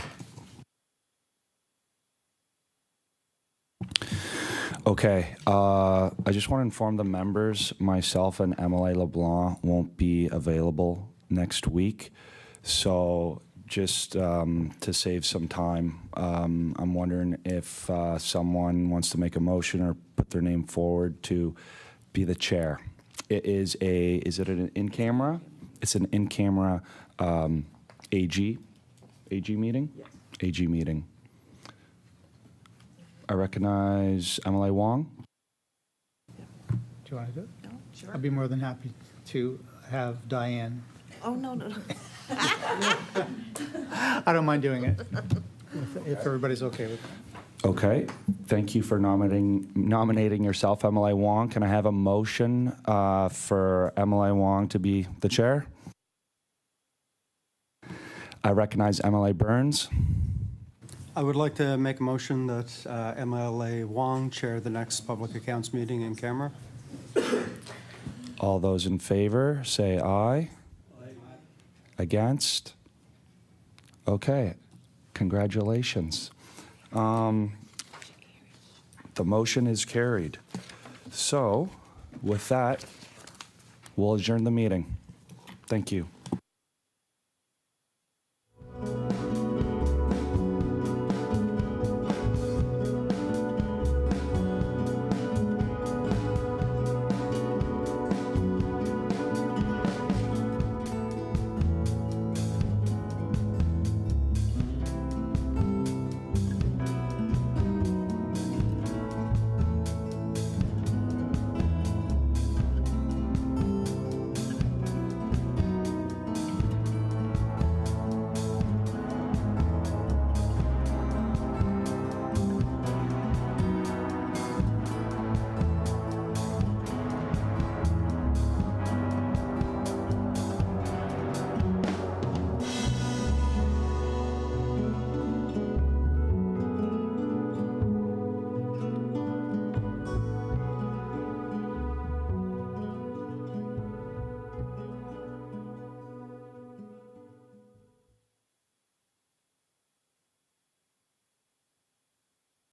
Okay. I just want to inform the members, myself and MLA LeBlanc won't be available next week. So just to save some time, I'm wondering if someone wants to make a motion or put their name forward to be the chair. Is it an in-camera? It's an in-camera AG meeting? Yes. AG meeting. I recognize MLA Wong. Do you want to do it? No, sure. I'd be more than happy to have Diane. Oh, no. I don't mind doing it, if everybody's okay with it. Okay. Thank you for nominating yourself, MLA Wong. Can I have a motion for MLA Wong to be the chair? I recognize MLA Burns. I would like to make a motion that MLA Wong chair the next public accounts meeting in camera. All those in favor, say aye. Aye. Against? Okay. Congratulations. The motion is carried. So, with that, we'll adjourn the meeting. Thank you.